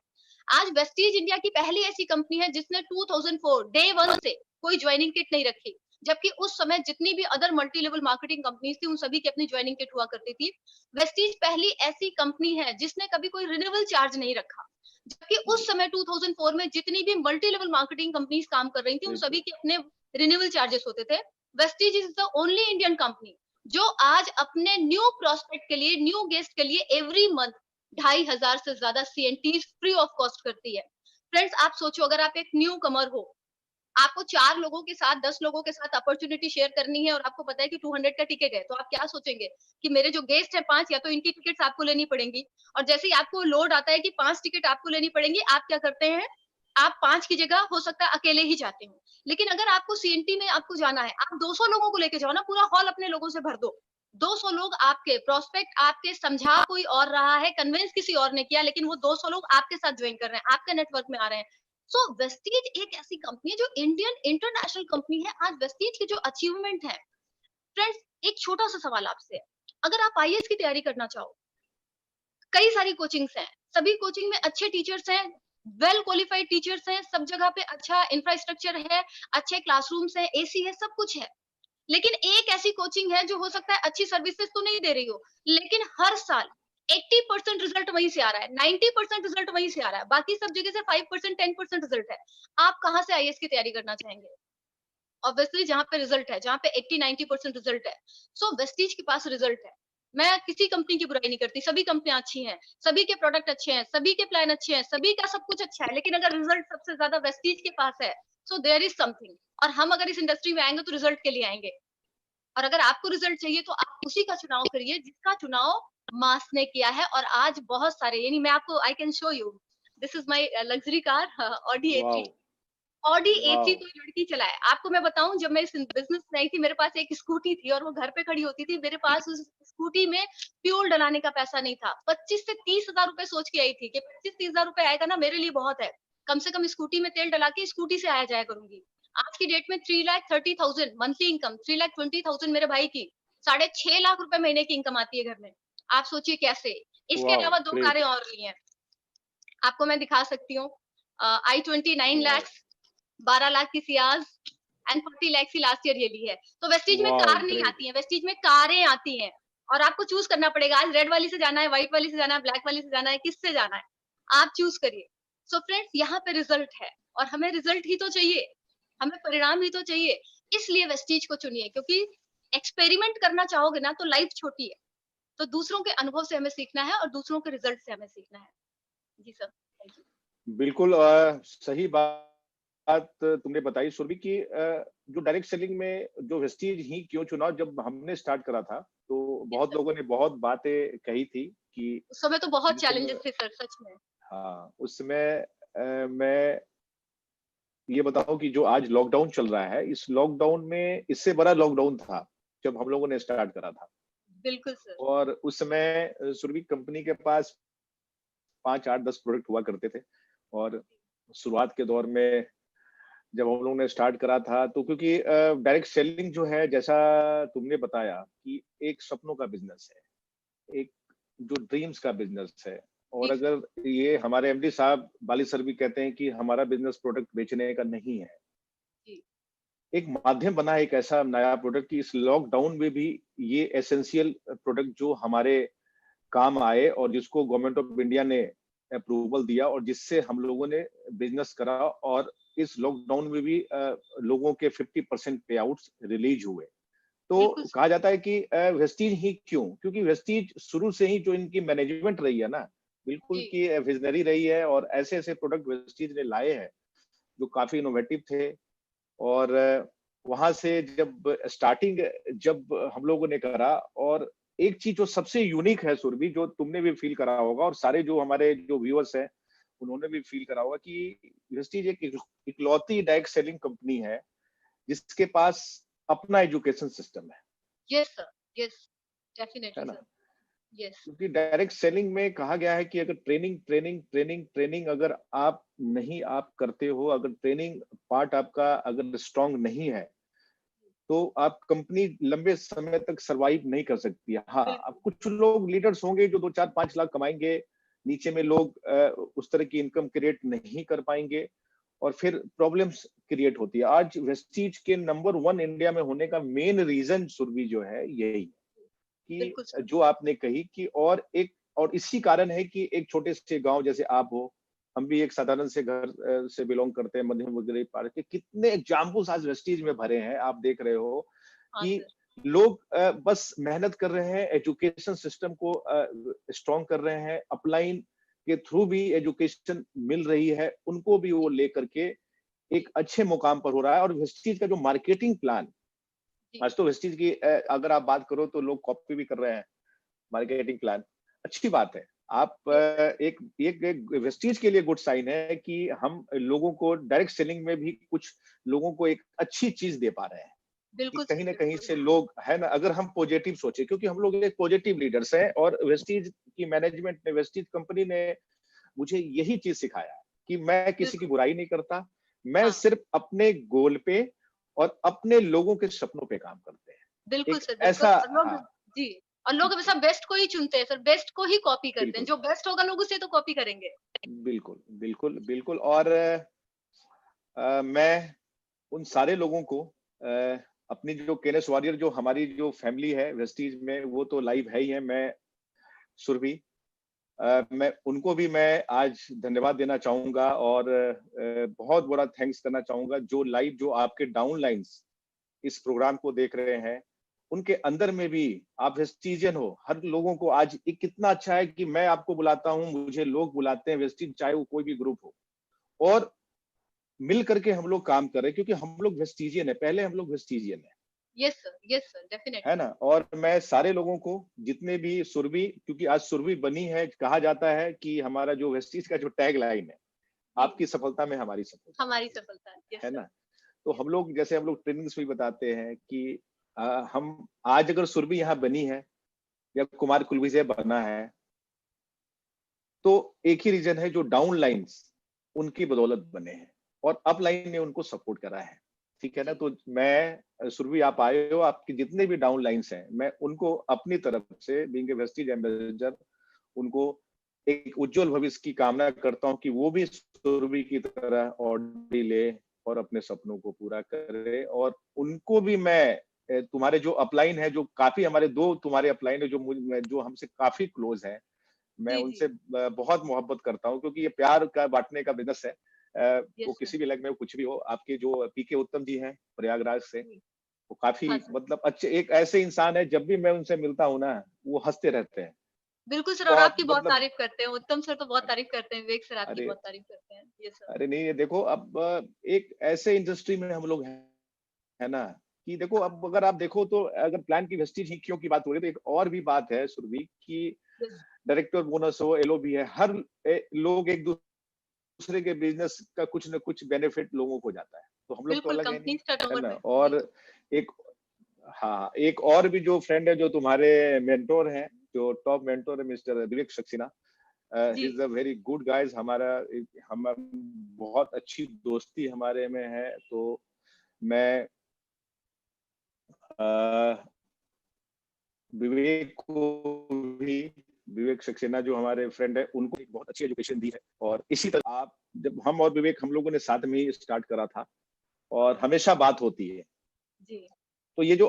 [SPEAKER 2] आज वेस्टीज इंडिया की पहली ऐसी कंपनी है जिसने 2004 डे वन से कोई ज्वाइनिंग किट नहीं रखी, जबकि उस समय जितनी भी other multi level marketing companies थी उन सभी की अपनी ज्वाइनिंग किट हुआ करती थी। वेस्टीज पहली ऐसी कंपनी है जिसने कभी कोई रिन्यूअल चार्ज नहीं रखा, जबकि उस समय 2004 में जितनी भी मल्टी लेवल मार्केटिंग कंपनीज काम कर रही थी उन
[SPEAKER 1] बिल्कुल।
[SPEAKER 2] सभी के अपने रिन्यूअल चार्जेस होते थे। Vestige is the only Indian company जो आज अपने न्यू प्रोस्पेक्ट के लिए, न्यू गेस्ट के लिए एवरी मंथ 2,500 से ज्यादा सीएनटीज फ्री ऑफ कॉस्ट करती है। फ्रेंड्स, आप सोचो, अगर आप एक न्यू कमर हो, आपको 4 लोगों के साथ, 10 लोगों के साथ अपॉर्चुनिटी शेयर करनी है और आपको पता है कि 200 का टिकट है, तो आप क्या सोचेंगे कि मेरे जो गेस्ट हैं 5, या तो इनकी टिकट्स आपको लेनी पड़ेंगी। और जैसे ही आपको लोड आता है कि 5 टिकट आपको लेनी पड़ेंगी, आप क्या करते हैं, आप 5 की जगह हो सकता है अकेले ही जाते हो। लेकिन अगर आपको सीएनटी में आपको जाना है, आप 200 लोगों को लेके जाओ ना, पूरा हॉल अपने लोगों से भर दो। 200 लोग आपके प्रोस्पेक्ट, आपके समझा कोई और रहा है, कन्विंस किसी और ने किया, लेकिन वो 200 लोग आपके साथ ज्वाइन कर रहे हैं, आपके नेटवर्क में आ रहे हैं। सो वेस्टीज एक ऐसी कंपनी है जो इंडियन इंटरनेशनल कंपनी है। आज वेस्टीज के जो अचीवमेंट है, फ्रेंड्स, एक छोटा सा सवाल आपसे है, अगर आप आईएएस की तैयारी करना चाहो, कई सारी कोचिंग्स हैं, सभी कोचिंग में अच्छे टीचर्स हैं, वेल क्वालिफाइड टीचर्स हैं, सब जगह पे अच्छा इंफ्रास्ट्रक्चर है, अच्छे क्लासरूम्स हैं, एसी है, सब कुछ है। लेकिन एक ऐसी कोचिंग है जो हो सकता है अच्छी सर्विसेज तो नहीं दे रही हो, लेकिन हर साल 80% रिजल्ट वहीं से आ रहा है, 90% रिजल्ट वहीं से आ रहा है, बाकी सब जगह से 5% 10% रिजल्ट है। आप कहाँ से आईएएस की तैयारी करना चाहेंगे? ऑब्वियसली जहाँ पे रिजल्ट है, जहाँ पे 80-90% रिजल्ट है। सो वेस्टीज के पास रिजल्ट है। मैं किसी कंपनी की बुराई नहीं करती, सभी कंपनियां अच्छी हैं, सभी के प्रोडक्ट अच्छे हैं, सभी के प्लान अच्छे हैं, सभी का सब कुछ अच्छा है, लेकिन अगर रिजल्ट सबसे ज्यादा वेस्टीज के पास है, सो देयर इज समथिंग। और हम अगर इस इंडस्ट्री में आएंगे तो रिजल्ट के लिए आएंगे, और अगर आपको रिजल्ट चाहिए तो आप उसी का चुनाव करिए जिसका चुनाव मास ने किया है। और आज बहुत सारे, यानी मैं आपको, I can show you, this is my luxury car, Audi
[SPEAKER 1] wow!
[SPEAKER 2] A3। Audi A3
[SPEAKER 1] wow!
[SPEAKER 2] कोई लड़की चलाए। आपको मैं बताऊं, जब मैं इस बिजनेस में आई थी, मेरे पास एक स्कूटी थी और वो घर पे खड़ी होती थी, मेरे पास उस स्कूटी में फ्यूल डलाने का पैसा नहीं था। 25 से 30,000 रुपए सोच के आई थी कि 25-30,000 रुपए आएगा ना, मेरे लिए बहुत है, कम से कम स्कूटी में तेल डला के स्कूटी से आया जाया करूंगी। आज की डेट में 3,30,000 मंथली इनकम, 3,20,000 मेरे भाई की, 6.5 लाख रुपए महीने की इनकम आती है घर में। आप सोचिए कैसे। इसके
[SPEAKER 1] वाओ!
[SPEAKER 2] अलावा 2
[SPEAKER 1] ग्रेट!
[SPEAKER 2] कारें और ली हैं, आपको मैं दिखा सकती हूँ। i20 9
[SPEAKER 1] wow!
[SPEAKER 2] लाख, 12 लाख की सियाज एंड 40 लाख की लास्ट ईयर ये ली है। तो वेस्टीज में
[SPEAKER 1] वाओ!
[SPEAKER 2] कार नहीं
[SPEAKER 1] ग्रेट!
[SPEAKER 2] आती है, वेस्टीज में कारें आती हैं। और आपको चूज करना पड़ेगा, आज रेड वाली से जाना है, व्हाइट वाली से जाना है, ब्लैक वाली से जाना है, किससे जाना है, आप चूज करिए। सो फ्रेंड्स, यहाँ पे रिजल्ट है और हमें रिजल्ट ही तो चाहिए, हमें परिणाम ही तो चाहिए। इसलिए वेस्टीज को चुनिए, क्योंकि एक्सपेरिमेंट करना चाहोगे ना तो लाइफ छोटी है, तो दूसरों के अनुभव से हमें सीखना है और दूसरों के रिजल्ट से हमें सीखना है। जी सर, थैंक यू।
[SPEAKER 1] बिल्कुल सही बात तुमने बताई सुरभि कि जो डायरेक्ट सेलिंग में जो वेस्टीज ही क्यों चुना, जब हमने स्टार्ट करा था तो
[SPEAKER 2] यस
[SPEAKER 1] बहुत
[SPEAKER 2] सर,
[SPEAKER 1] लोगों ने बहुत बातें कही थी कि
[SPEAKER 2] उस समय तो बहुत
[SPEAKER 1] जिस समय,
[SPEAKER 2] चैलेंजेस थे सर, सच में।
[SPEAKER 1] हाँ उस समय मैं ये बताऊं कि जो आज लॉकडाउन चल रहा है, इस लॉकडाउन में इससे बड़ा लॉकडाउन था जब हम लोगों ने स्टार्ट करा था।
[SPEAKER 2] बिल्कुल सर।
[SPEAKER 1] और उस समय सुरभि कंपनी के पास 5 8 10 प्रोडक्ट हुआ करते थे। और शुरुआत के दौर में जब हम लोगों ने स्टार्ट करा था, तो क्योंकि डायरेक्ट सेलिंग जो है, जैसा तुमने बताया कि एक सपनों का बिजनेस है, एक जो ड्रीम्स का बिजनेस है। और
[SPEAKER 2] जी सर।
[SPEAKER 1] अगर ये हमारे एमडी साहब बाली सर भी कहते हैं कि हमारा बिजनेस प्रोडक्ट बेचने का नहीं है,
[SPEAKER 2] जी।
[SPEAKER 1] एक माध्यम बना है, एक ऐसा नया प्रोडक्ट कि इस लॉकडाउन में भी ये एसेंशियल प्रोडक्ट जो हमारे काम आए और जिसको गवर्नमेंट ऑफ इंडिया ने अप्रूवल दिया और जिससे हम लोगों ने बिजनेस करा। और इस लॉकडाउन में भी लोगों के 50% पे आउट्स रिलीज हुए।
[SPEAKER 2] बिल्कुल
[SPEAKER 1] तो
[SPEAKER 2] सर।
[SPEAKER 1] कहा जाता है कि वेस्टीज ही क्यों, क्योंकि वेस्टीज शुरू से ही जो इनकी मैनेजमेंट रही है ना, बिल्कुल
[SPEAKER 2] जी।
[SPEAKER 1] की विजनरी रही है। और ऐसे ऐसे प्रोडक्ट वेस्टीज ने लाए हैं जो काफी इनोवेटिव थे। और वहां से जब स्टार्टिंग, जब हम लोगों ने करा, और एक चीज जो सबसे यूनिक है सुरभि, जो तुमने भी फील करा होगा और सारे जो हमारे जो व्यूअर्स हैं उन्होंने भी फील करा होगा, कि वेस्टीज एक इकलौती डायरेक्ट सेलिंग कंपनी है जिसके पास अपना education system
[SPEAKER 2] yes sir, yes,
[SPEAKER 1] है
[SPEAKER 2] डेफिनिटली
[SPEAKER 1] ना।
[SPEAKER 2] सर। यस,
[SPEAKER 1] क्योंकि डायरेक्ट सेलिंग में कहा गया है कि अगर ट्रेनिंग ट्रेनिंग ट्रेनिंग ट्रेनिंग अगर आप नहीं आप करते हो, अगर ट्रेनिंग पार्ट आपका अगर स्ट्रांग नहीं है, तो आप कंपनी लंबे समय तक सरवाइव नहीं कर सकती है। हाँ, अब
[SPEAKER 2] बिल्कुल,
[SPEAKER 1] कुछ लोग लीडर्स होंगे जो 2 4 5 लाख कमाएँगे, नीचे में लोग उस तरह की इनकम क्रिएट नहीं कर पाएँगे और फिर प्रॉब्लम्स क्रिएट होती है। आज वेस्टीज के नंबर 1 इंडिया में होने का मेन रीज़न सुरभि जो है यही है कि
[SPEAKER 2] बिल्कुल सर।
[SPEAKER 1] जो आपने कही कि और इसी कारण है कि एक छोटे से गाँव जैसे आप हो, हम भी एक साधारण से घर से बिलॉन्ग करते हैं, मध्यम वर्ग गरीब पार के कितने एग्जाम्पल्स आज वेस्टीज में भरे हैं, आप देख रहे हो
[SPEAKER 2] हाँ
[SPEAKER 1] कि
[SPEAKER 2] सर,
[SPEAKER 1] लोग बस मेहनत कर रहे हैं, एजुकेशन सिस्टम को स्ट्रॉन्ग कर रहे हैं, अपलाइन के थ्रू भी एजुकेशन मिल रही है, उनको भी वो लेकर के एक अच्छे मुकाम पर हो रहा है और वेस्टीज का जो मार्केटिंग प्लान,
[SPEAKER 2] जी,
[SPEAKER 1] आज तो वेस्टीज की अगर आप बात करो तो लोग कॉपी भी कर रहे हैं मार्केटिंग प्लान। अच्छी बात है। आप
[SPEAKER 2] यस सर,
[SPEAKER 1] एक वेस्टीज के लिए गुड साइन है कि हम लोगों को डायरेक्ट सेलिंग में भी कुछ लोगों को एक अच्छी चीज़ दे पा रहे हैं। कि
[SPEAKER 2] बिल्कुल
[SPEAKER 1] कहीं
[SPEAKER 2] सर,
[SPEAKER 1] न कहीं
[SPEAKER 2] बिल्कुल।
[SPEAKER 1] से लोग है ना अगर हम पॉजिटिव सोचे क्योंकि हम लोग एक पॉजिटिव लीडर्स हैं और वेस्टीज की मैनेजमेंट ने वेस्टीज कंपनी ने मुझे यही चीज़ सिखाया है कि मैं किसी की
[SPEAKER 2] बिल्कुल,
[SPEAKER 1] बुराई नहीं करता। मैं
[SPEAKER 2] हाँ,
[SPEAKER 1] सिर्फ़ अपने गोल पे और अपने लोगों के सपनों पे काम करते हैं।
[SPEAKER 2] बिल्कुल
[SPEAKER 1] एक
[SPEAKER 2] सर, बिल्कुल
[SPEAKER 1] ऐसा
[SPEAKER 2] और लोग
[SPEAKER 1] हाँ,
[SPEAKER 2] जी, और लोग हमेशा बेस्ट को ही चुनते हैं सर, बेस्ट को ही कॉपी करते हैं,
[SPEAKER 1] बिल्कुल,
[SPEAKER 2] जो बेस्ट होगा लोग उसे तो कॉपी करेंगे।
[SPEAKER 1] बिल्कुल, बिल्कुल, बिल्कुल और मैं उन सारे लोगों को अपनी जो केनेस वॉरियर जो हमारी जो फैमिली है वेस्टीज में वो तो लाइव है ही है। मैं सुरभि मैं उनको भी मैं आज धन्यवाद देना चाहूँगा और बहुत बड़ा थैंक्स करना चाहूँगा जो लाइव जो आपके डाउनलाइन्स इस प्रोग्राम को देख रहे हैं, उनके अंदर में भी आप वेस्टिजियन हो, हर लोगों को आज ये कितना अच्छा है कि मैं आपको बुलाता हूँ, मुझे लोग बुलाते हैं वेस्टिज चाहे वो कोई भी ग्रुप हो और मिल करके हम लोग काम कर रहे हैं क्योंकि हम लोग वेस्टिजियन है, पहले हम लोग वेस्टिजियन
[SPEAKER 2] यस सर,
[SPEAKER 1] है
[SPEAKER 2] डेफिनिटली।
[SPEAKER 1] ना? और मैं सारे लोगों को जितने भी सुरभि क्योंकि आज सुरभि बनी है, कहा जाता है कि हमारा जो वेस्टीज का जो टैग लाइन है,
[SPEAKER 2] जी,
[SPEAKER 1] आपकी सफलता में हमारी सफलता,
[SPEAKER 2] हमारी सफलता है। यस
[SPEAKER 1] है
[SPEAKER 2] सर,
[SPEAKER 1] ना? तो हम लोग जैसे हम लोग ट्रेनिंग्स में बताते हैं कि हम आज अगर सुरभि यहाँ बनी है या कुमार कुलविजय बना है, तो एक ही रीज़न है जो डाउन लाइन्स उनकी बदौलत बने हैं और अप लाइन ने उनको सपोर्ट करा है। ठीक है ना?
[SPEAKER 2] जी,
[SPEAKER 1] तो मैं सुरभि आप आए हो, आपके जितने भी डाउन लाइन्स हैं, मैं उनको अपनी तरफ से बीइंग ए वेस्टीज एम्बेसडर उनको एक उज्जवल भविष्य की कामना करता हूँ कि वो भी सुरभि की तरह ऑडी ले और अपने सपनों को पूरा करे और उनको भी मैं तुम्हारे जो अपलाइन है, जो काफ़ी हमारे 2 तुम्हारे अपलाइन है जो हमसे काफ़ी क्लोज़ हैं। मैं
[SPEAKER 2] जी,
[SPEAKER 1] उनसे
[SPEAKER 2] जी,
[SPEAKER 1] बहुत मोहब्बत करता हूँ क्योंकि ये प्यार का बाँटने का बिज़नेस है। वो
[SPEAKER 2] यस सर,
[SPEAKER 1] किसी भी लग में कुछ भी हो, आपके जो पीके उत्तम जी हैं प्रयागराज से,
[SPEAKER 2] जी,
[SPEAKER 1] वो काफ़ी
[SPEAKER 2] हाँ सर।
[SPEAKER 1] मतलब अच्छे एक ऐसे इंसान है जब भी मैं उनसे मिलता हूँ ना, वो हँसते रहते हैं।
[SPEAKER 2] बिल्कुल सर और
[SPEAKER 1] बहुत
[SPEAKER 2] आपकी बहुत
[SPEAKER 1] मतलब
[SPEAKER 2] तारीफ़ करते हैं, उत्तम सर तो बहुत तारीफ़ करते हैं, विवेक सर आपकी
[SPEAKER 1] अरे!
[SPEAKER 2] बहुत तारीफ़ करते हैं। यस सर,
[SPEAKER 1] अरे नहीं, ये देखो अब एक ऐसे इंडस्ट्री में हम लोग हैं, है ना? कि देखो अब अगर आप देखो तो अगर प्लान की वेस्टीज हिस्ट्रियों की बात हो रही है तो एक और भी बात है सुरभि कि
[SPEAKER 2] यस,
[SPEAKER 1] डायरेक्टर बोनस हो, एलओबी है, हर लोग एक दूसरे के बिज़नेस का कुछ न कुछ बेनिफिट लोगों को जाता है। तो हम लोग तो
[SPEAKER 2] बिल्कुल
[SPEAKER 1] अलग है नहीं,
[SPEAKER 2] कंपनीज़
[SPEAKER 1] है
[SPEAKER 2] टर्नओवर
[SPEAKER 1] ना?
[SPEAKER 2] में। जी,
[SPEAKER 1] और एक हाँ, एक और भी जो फ्रेंड है जो तुम्हारे मेंटर हैं, जो टॉप मेंटर है मिस्टर विवेक सक्सेना ही
[SPEAKER 2] ji,
[SPEAKER 1] is a very good guys हमारा एक हम बहुत अच्छी दोस्ती हमारे में है। तो मैं अ, विवेक को भी विवेक सक्सेना जो हमारे फ्रेंड है, उनको एक बहुत अच्छी एजुकेशन दी है और इसी तरह आप जब हम और विवेक हम लोगों ने साथ में ही स्टार्ट करा था और हमेशा बात होती है।
[SPEAKER 2] जी,
[SPEAKER 1] तो ये जो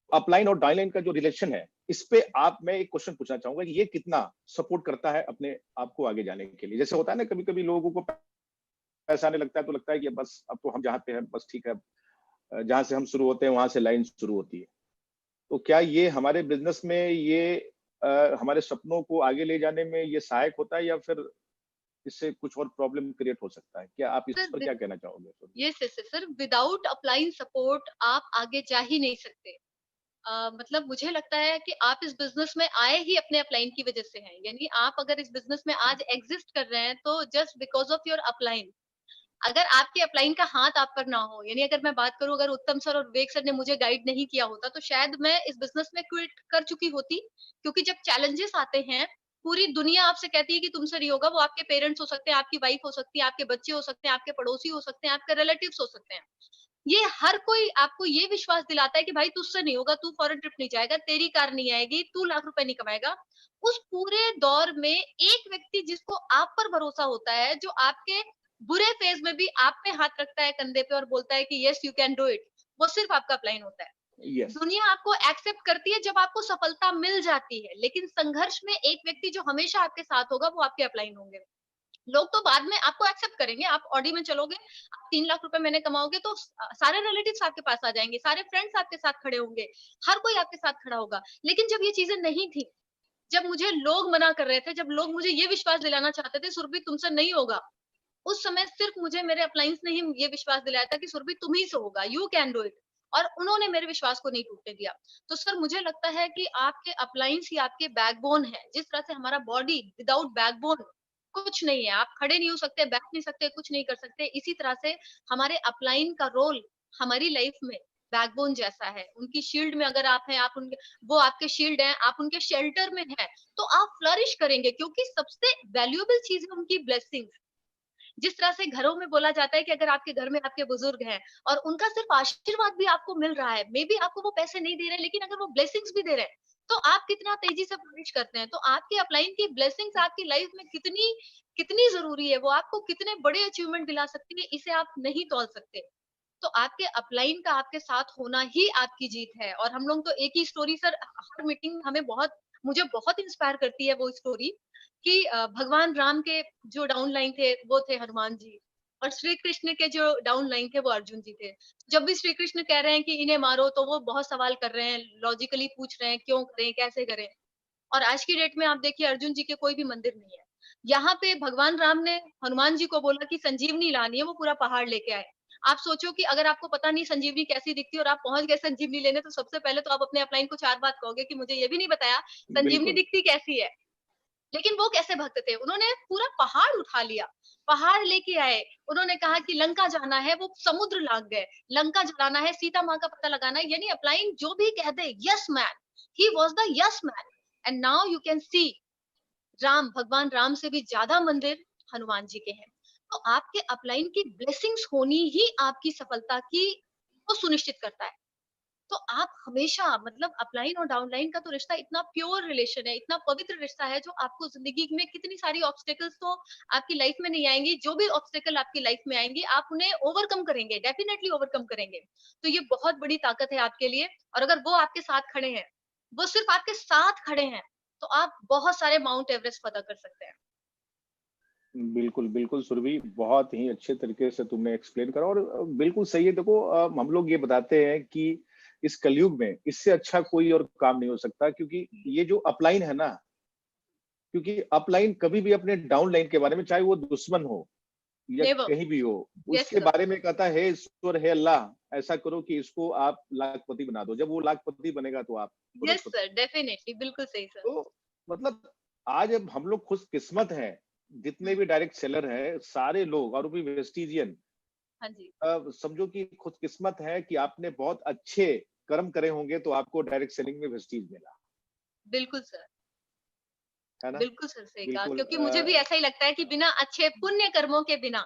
[SPEAKER 1] अपलाइन और डाउनलाइन का जो रिलेशन है, इस पे आप मैं एक क्वेश्चन पूछना चाहूँगा कि ये कितना सपोर्ट करता है अपने आप को आगे जाने के लिए? जैसे होता है ना कभी-कभी लोगों को पैसा आने लगता है तो लगता है कि बस अब तो हम जहाँ पे हैं बस ठीक है। जहाँ से हम शुरू होते हैं वहाँ से लाइन शुरू होती है। तो क्या ये हमारे बिज़नेस में ये हमारे सपनों को आगे ले जाने में ये सहायक होता है या फिर इससे कुछ और प्रॉब्लम क्रिएट हो सकता है? क्या आप इस
[SPEAKER 2] सर
[SPEAKER 1] पर क्या कहना चाहोगे?
[SPEAKER 2] Yes sir without applying support आप आगे जा ही नहीं सकते। मतलब मुझे लगता है कि आप इस बिज़नेस में आए ही अपने अपलाइन की वज़ह से हैं। यानी आप अगर इस बिज़नेस में
[SPEAKER 1] हुँ,
[SPEAKER 2] आज एक्सिस्ट कर रहे हैं तो just because of your upline. अगर आपके अपलाइन का हाथ आप पर ना हो, यानी अगर मैं बात करूँ, अगर उत्तम सर और विवेक सर ने मुझे गाइड नहीं किया होता, तो शायद मैं इस बिज़नेस में क्विट कर चुकी होती। क्योंकि जब चैलेंजेस आते हैं, पूरी दुनिया आपसे कहती है कि तुमसे नहीं होगा, वो आपके पेरेंट्स हो सकते हैं, आपकी वाइफ हो सकती है, आपके बच्चे हो सकते हैं, आपके पड़ोसी हो सकते हैं, आपके रिलेटिव्स हो सकते हैं। ये हर कोई आपको ये विश्वास दिलाता है कि भाई तुझसे नहीं होगा, तू फॉरेन ट्रिप नहीं जाएगा, तेरी कार नहीं आएगी, तू लाख रुपए नहीं कमाएगा। उस पूरे दौर में एक व्यक्ति जिसको आप पर भरोसा होता है, जो आपके बुरे फेज़ में भी आप पे हाथ रखता है कंधे पे और बोलता है कि yes you can do it, वो सिर्फ आपका अपलाइन होता है।
[SPEAKER 1] यस।
[SPEAKER 2] दुनिया आपको एक्सेप्ट करती है जब आपको सफलता मिल जाती है, लेकिन संघर्ष में एक व्यक्ति जो हमेशा आपके साथ होगा, वो आपके अपलाइन होंगे। लोग तो बाद में आपको एक्सेप्ट करेंगे, आप ऑडी में चलोगे, आप 3 लाख रुपए महीने कमाओगे तो सारे रिलेटिव्स आपके पास आ जाएँगे, सारे फ्रेंड्स आपके साथ खड़े होंगे, हर कोई आपके साथ खड़ा होगा। लेकिन जब ये चीज़ें नहीं थी, जब मुझे लोग मना कर रहे थे, जब लोग मुझे ये विश्वास दिलाना चाहते थे, सुरभि तुमसे नहीं होगा, उस समय सिर्फ मुझे मेरे अपलाइन्स ने ही ये विश्वास दिलाया था कि सुरभि तुम ही से होगा, यू कैन डू इट, और उन्होंने मेरे विश्वास को नहीं टूटने दिया। तो सर मुझे लगता है कि आपके अपलाइन्स ही आपके बैकबोन है। जिस तरह से हमारा बॉडी विदाउट बैकबोन कुछ नहीं है, आप खड़े नहीं हो सकते, बैठ नहीं सकते, कुछ नहीं कर सकते। इसी तरह से हमारे अपलाइन का रोल हमारी लाइफ में बैकबोन जैसा है। उनकी शील्ड में अगर आप हैं, आप उनके, वो आपके शील्ड हैं, आप उनके शेल्टर में हैं, तो आप फ्लरिश करेंगे, क्योंकि सबसे वैल्यूएबल चीज़ है उनकी ब्लेसिंग्स। जिस तरह से घरों में बोला जाता है कि अगर आपके घर में आपके बुजुर्ग हैं और उनका सिर्फ आशीर्वाद भी आपको मिल रहा है, मे बी आपको वो पैसे नहीं दे रहे हैं, लेकिन अगर वो ब्लेसिंग्स भी दे रहे हैं, तो आप कितना तेजी से फ्लरिश करते हैं। तो आपके अपलाइन की ब्लेसिंग्स आपकी लाइफ में कितनी कितनी जरूरी है, वो आपको कितने बड़े अचीवमेंट दिला सकती है, इसे आप नहीं तौल सकते। तो आपके अपलाइन का आपके साथ होना ही आपकी जीत है। और हम लोग तो एक ही स्टोरी सर, हर मीटिंग हमें बहुत, मुझे बहुत इंस्पायर करती है वो स्टोरी कि भगवान राम के जो डाउन लाइन थे वो थे हनुमान जी, और श्री कृष्ण के जो डाउन लाइन थे वो अर्जुन जी थे। जब भी श्री कृष्ण कह रहे हैं कि इन्हें मारो, तो वो बहुत सवाल कर रहे हैं, लॉजिकली पूछ रहे हैं क्यों करें, कैसे करें। और आज की डेट में आप देखिए, अर्जुन जी के कोई भी मंदिर नहीं है। यहाँ पे भगवान राम ने हनुमान जी को बोला कि संजीवनी लानी है, वो पूरा पहाड़ लेके आए। आप सोचो कि अगर आपको पता नहीं संजीवनी कैसी दिखती है और आप पहुंच गए संजीवनी लेने, तो सबसे पहले तो आप अपने अपलाइन को 4 बात कहोगे कि मुझे ये भी नहीं बताया संजीवनी
[SPEAKER 1] बिल्कुल।
[SPEAKER 2] दिखती कैसी है। लेकिन वो कैसे भक्त थे, उन्होंने पूरा पहाड़ उठा लिया, पहाड़ लेके आए। उन्होंने कहा कि लंका जाना है, वो समुद्र लांग गए, लंका जलाना है, सीता माँ का पता लगाना है, यानी अपलाइन जो भी कह दे, yes man, he was the yes man. And now you can see, Ram, भगवान राम से भी ज्यादा मंदिर हनुमान जी के हैं। तो आपके अपलाइन की ब्लेसिंग्स होनी ही आपकी सफलता की को सुनिश्चित करता है। तो आप हमेशा, मतलब अपलाइन और डाउनलाइन का तो रिश्ता इतना प्योर रिलेशन है, इतना पवित्र रिश्ता है, जो आपको जिंदगी में कितनी सारी ऑब्स्टेकल्स तो आपकी लाइफ में नहीं आएंगी, जो भी ऑब्स्टेकल आपकी लाइफ में आएंगी आप उन्हें ओवरकम करेंगे, डेफिनेटली ओवरकम करेंगे। तो ये बहुत बड़ी ताकत है आपके लिए। और अगर वो आपके साथ खड़े हैं, वो सिर्फ आपके साथ खड़े हैं, तो आप बहुत सारे माउंट एवरेस्ट पता कर सकते हैं।
[SPEAKER 1] बिल्कुल, बिल्कुल सुरभि, बहुत ही अच्छे तरीके से तुमने एक्सप्लेन करा और बिल्कुल सही है। देखो हम लोग ये बताते हैं कि इस कलयुग में इससे अच्छा कोई और काम नहीं हो सकता, क्योंकि ये जो अपलाइन है ना, क्योंकि अपलाइन कभी भी अपने डाउन लाइन के बारे में, चाहे वो दुश्मन हो या
[SPEAKER 2] नेवर।
[SPEAKER 1] कहीं भी हो,
[SPEAKER 2] यस
[SPEAKER 1] उसके
[SPEAKER 2] सर।
[SPEAKER 1] बारे में कहता है, हे ईश्वर, हे अल्लाह, ऐसा करो कि इसको आप लाखपति बना दो। जब वो लाखपति बनेगा तो आप
[SPEAKER 2] यस
[SPEAKER 1] करोड़पति।
[SPEAKER 2] सर, डेफिनेटली, बिल्कुल सही सर।
[SPEAKER 1] तो मतलब आज अब हम लोग खुशकिस्मत हैं, जितने भी डायरेक्ट सेलर हैं सारे लोग, और भी वेस्टिजियन,
[SPEAKER 2] हाँ जी।
[SPEAKER 1] समझो कि खुशकिस्मत है कि आपने बहुत अच्छे कर्म करे होंगे तो आपको डायरेक्ट सेलिंग में वेस्टीज मिला,
[SPEAKER 2] बिल्कुल सर।
[SPEAKER 1] है ना?
[SPEAKER 2] बिल्कुल सर, सही कहा,
[SPEAKER 1] बिल्कुल।
[SPEAKER 2] क्योंकि मुझे भी ऐसा ही लगता है कि बिना अच्छे पुण्य कर्मों के बिना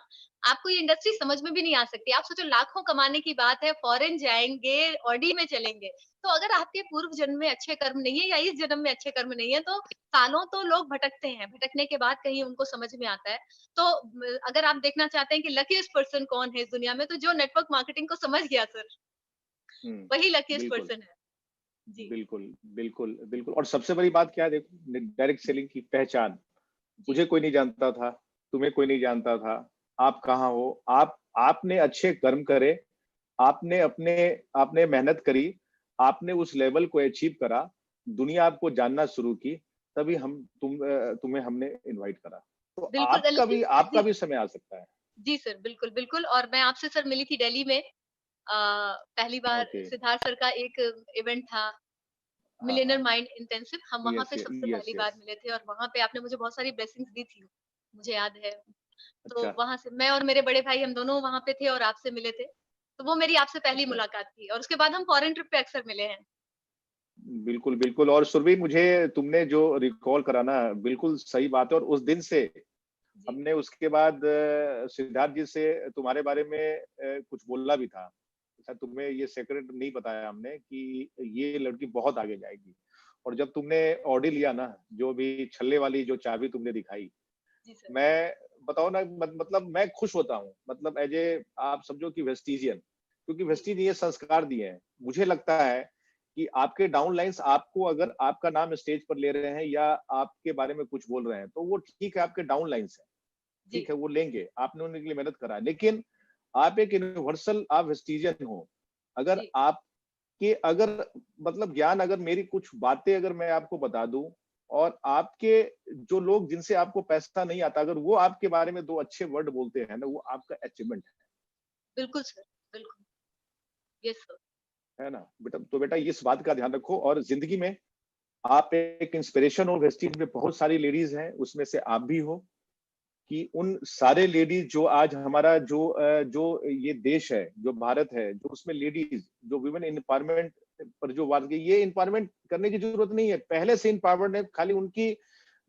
[SPEAKER 2] आपको ये इंडस्ट्री समझ में भी नहीं आ सकती। आप सोचो, लाखों कमाने की बात है, फॉरेन जाएँगे, ऑडी में चलेंगे। तो अगर आपके पूर्व जन्म में अच्छे कर्म नहीं है या इस जन्म में अच्छे कर्म नहीं है, तो सालों तो लोग भटकते हैं, भटकने के बाद कहीं उनको समझ में आता है। तो अगर आप देखना चाहते हैं कि लकीएस्ट पर्सन कौन है इस दुनिया में, तो जो नेटवर्क मार्केटिंग को समझ गया सर,
[SPEAKER 1] हुँ,
[SPEAKER 2] वही लकीएस्ट
[SPEAKER 1] बिल्कुल।
[SPEAKER 2] पर्सन है। जी,
[SPEAKER 1] बिल्कुल, बिल्कुल, बिल्कुल। और सबसे बड़ी बात क्या है, देखो डायरेक्ट सेलिंग की पहचान,
[SPEAKER 2] जी,
[SPEAKER 1] मुझे कोई नहीं जानता था, तुम्हें कोई नहीं जानता था, आप कहाँ हो? आपने अच्छे कर्म करे, आपने अपने आपने मेहनत करी, आपने उस लेवल को अचीव करा, दुनिया आपको जानना शुरू की, तभी तुम्हें हमने इनवाइट करा। तो
[SPEAKER 2] बिल्कुल लेकिन
[SPEAKER 1] आपका
[SPEAKER 2] जी,
[SPEAKER 1] भी समय आ सकता है।
[SPEAKER 2] जी सर, बिल्कुल, बिल्कुल। और मैं आपसे सर मिली थी दिल्ली में। पहली बार
[SPEAKER 1] ओके।
[SPEAKER 2] सिद्धार्थ सर का एक इवेंट था,
[SPEAKER 1] हाँ,
[SPEAKER 2] मिलियनर
[SPEAKER 1] हाँ।
[SPEAKER 2] माइंड इंटेंसिव, हम वहाँ
[SPEAKER 1] यस,
[SPEAKER 2] पे सबसे
[SPEAKER 1] यस,
[SPEAKER 2] पहली बार
[SPEAKER 1] यस।
[SPEAKER 2] मिले थे और वहाँ पे आपने मुझे बहुत सारी ब्लेसिंग्स दी थी, मुझे याद है। तो
[SPEAKER 1] अच्छा।
[SPEAKER 2] वहाँ से मैं और मेरे बड़े भाई हम दोनों वहाँ पे थे और आपसे मिले थे। तो वो मेरी आपसे पहली
[SPEAKER 1] अच्छा।
[SPEAKER 2] मुलाकात थी और उसके बाद हम फॉरेन ट्रिप पे अक्सर मिले हैं।
[SPEAKER 1] बिल्कुल, बिल्कुल। और सुरभि, मुझे तुमने जो रिकॉल करा ना, बिल्कुल सही बात है। और उस दिन से
[SPEAKER 2] जी,
[SPEAKER 1] हमने उसके बाद सिद्धार्थ जी से तुम्हारे बारे में कुछ बोला भी था। शायद तुम्हें ये सीक्रेट नहीं बताया हमने कि ये लड़की बहुत आगे जाएगी। और जब तुमने ऑडी लिया ना, जो भी छल्ले वाली जो चाबी तुमने दिखाई,
[SPEAKER 2] जी सर।
[SPEAKER 1] मैं बताऊँ ना, मतलब मैं खुश होता हूँ। मतलब एज़ ए आप समझो कि वेस्टिजियन, क्योंकि
[SPEAKER 2] जी,
[SPEAKER 1] वेस्टिज ने ये संस्कार दिए हैं। मुझे लगता है कि आपके डाउन लाइन्स आपको अगर आपका नाम स्टेज पर ले रहे हैं या आपके बारे में कुछ बोल रहे हैं, तो वो ठीक है, आपके डाउन लाइन्स हैं।
[SPEAKER 2] जी,
[SPEAKER 1] ठीक है, वो लेंगे, आपने उनके लिए मेहनत करा है। लेकिन आप एक यूनिवर्सल आप वेस्टिजियन हो। अगर
[SPEAKER 2] जी,
[SPEAKER 1] आपके अगर मतलब ज्ञान, अगर मेरी कुछ बातें अगर मैं आपको बता दूँ और आपके जो लोग जिनसे आपको पैसा नहीं आता, अगर वो आपके बारे में 2 अच्छे वर्ड बोलते हैं ना, वो आपका अचीवमेंट
[SPEAKER 2] बिल्कुल सर, बिल्कुल। Yes sir.
[SPEAKER 1] है ना? तो बेटा इस बात का ध्यान रखो। और ज़िंदगी में आप एक इंस्पिरेशन हो। वेस्टीज में बहुत सारी लेडीज़ हैं, उसमें से आप भी हो। कि उन सारे लेडीज जो आज हमारा जो ये देश है, जो भारत है, जो उसमें लेडीज जो वुमेन एम्पावरमेंट पर जो बात की, ये एम्पावरमेंट करने की जरूरत नहीं है, पहले से एम्पावर्ड है। खाली उनकी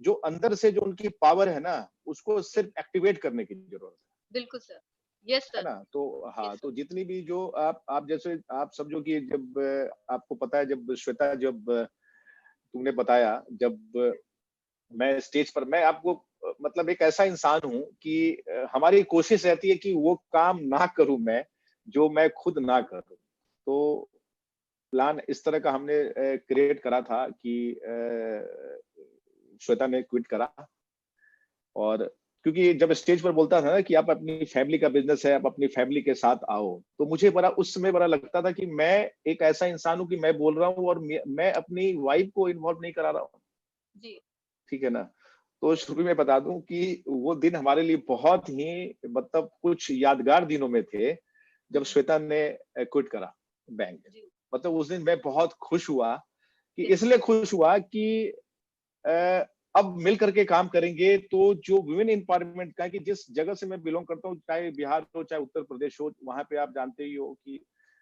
[SPEAKER 1] जो अंदर से जो उनकी पावर है ना, उसको
[SPEAKER 2] जी,
[SPEAKER 1] सिर्फ एक्टिवेट करने की जरूरत
[SPEAKER 2] बिल्कुल सर। यस
[SPEAKER 1] है
[SPEAKER 2] सर,
[SPEAKER 1] ना? तो हाँ,
[SPEAKER 2] यस सर।
[SPEAKER 1] तो जितनी भी जो आप जैसे आप समझो कि जब आपको पता है, जब श्वेता, जब तुमने बताया, जब मैं स्टेज पर, मैं आपको मतलब एक ऐसा इंसान हूँ कि हमारी कोशिश रहती है कि वो काम ना करूँ मैं, जो मैं खुद ना करूँ। तो प्लान इस तरह का हमने क्रिएट करा था कि श्वेता ने क्विट करा। और क्योंकि जब स्टेज पर बोलता था ना कि आप अपनी फैमिली का बिज़नेस है, आप अपनी फैमिली के साथ आओ, तो मुझे बड़ा उस समय बड़ा लगता था कि मैं एक ऐसा इंसान हूँ कि मैं बोल रहा हूँ और मैं अपनी वाइफ को इन्वॉल्व नहीं करा रहा हूँ।
[SPEAKER 2] जी,
[SPEAKER 1] ठीक है ना? तो शुरू में बता दूँ कि वो दिन हमारे लिए बहुत ही मतलब कुछ यादगार दिनों में थे, जब
[SPEAKER 2] हुँ,
[SPEAKER 1] श्वेता ने क्विट करा बैंक।
[SPEAKER 2] जी,
[SPEAKER 1] मतलब उस दिन मैं बहुत खुश हुआ, कि
[SPEAKER 2] यस सर।
[SPEAKER 1] इसलिए खुश हुआ कि अ, अब मिल करके काम करेंगे तो जो वुमेन एम्पावरमेंट का, कि जिस जगह से मैं बिलॉन्ग करता हूँ, चाहे बिहार हो, चाहे उत्तर प्रदेश हो, वहाँ पे आप जानते ही हो कि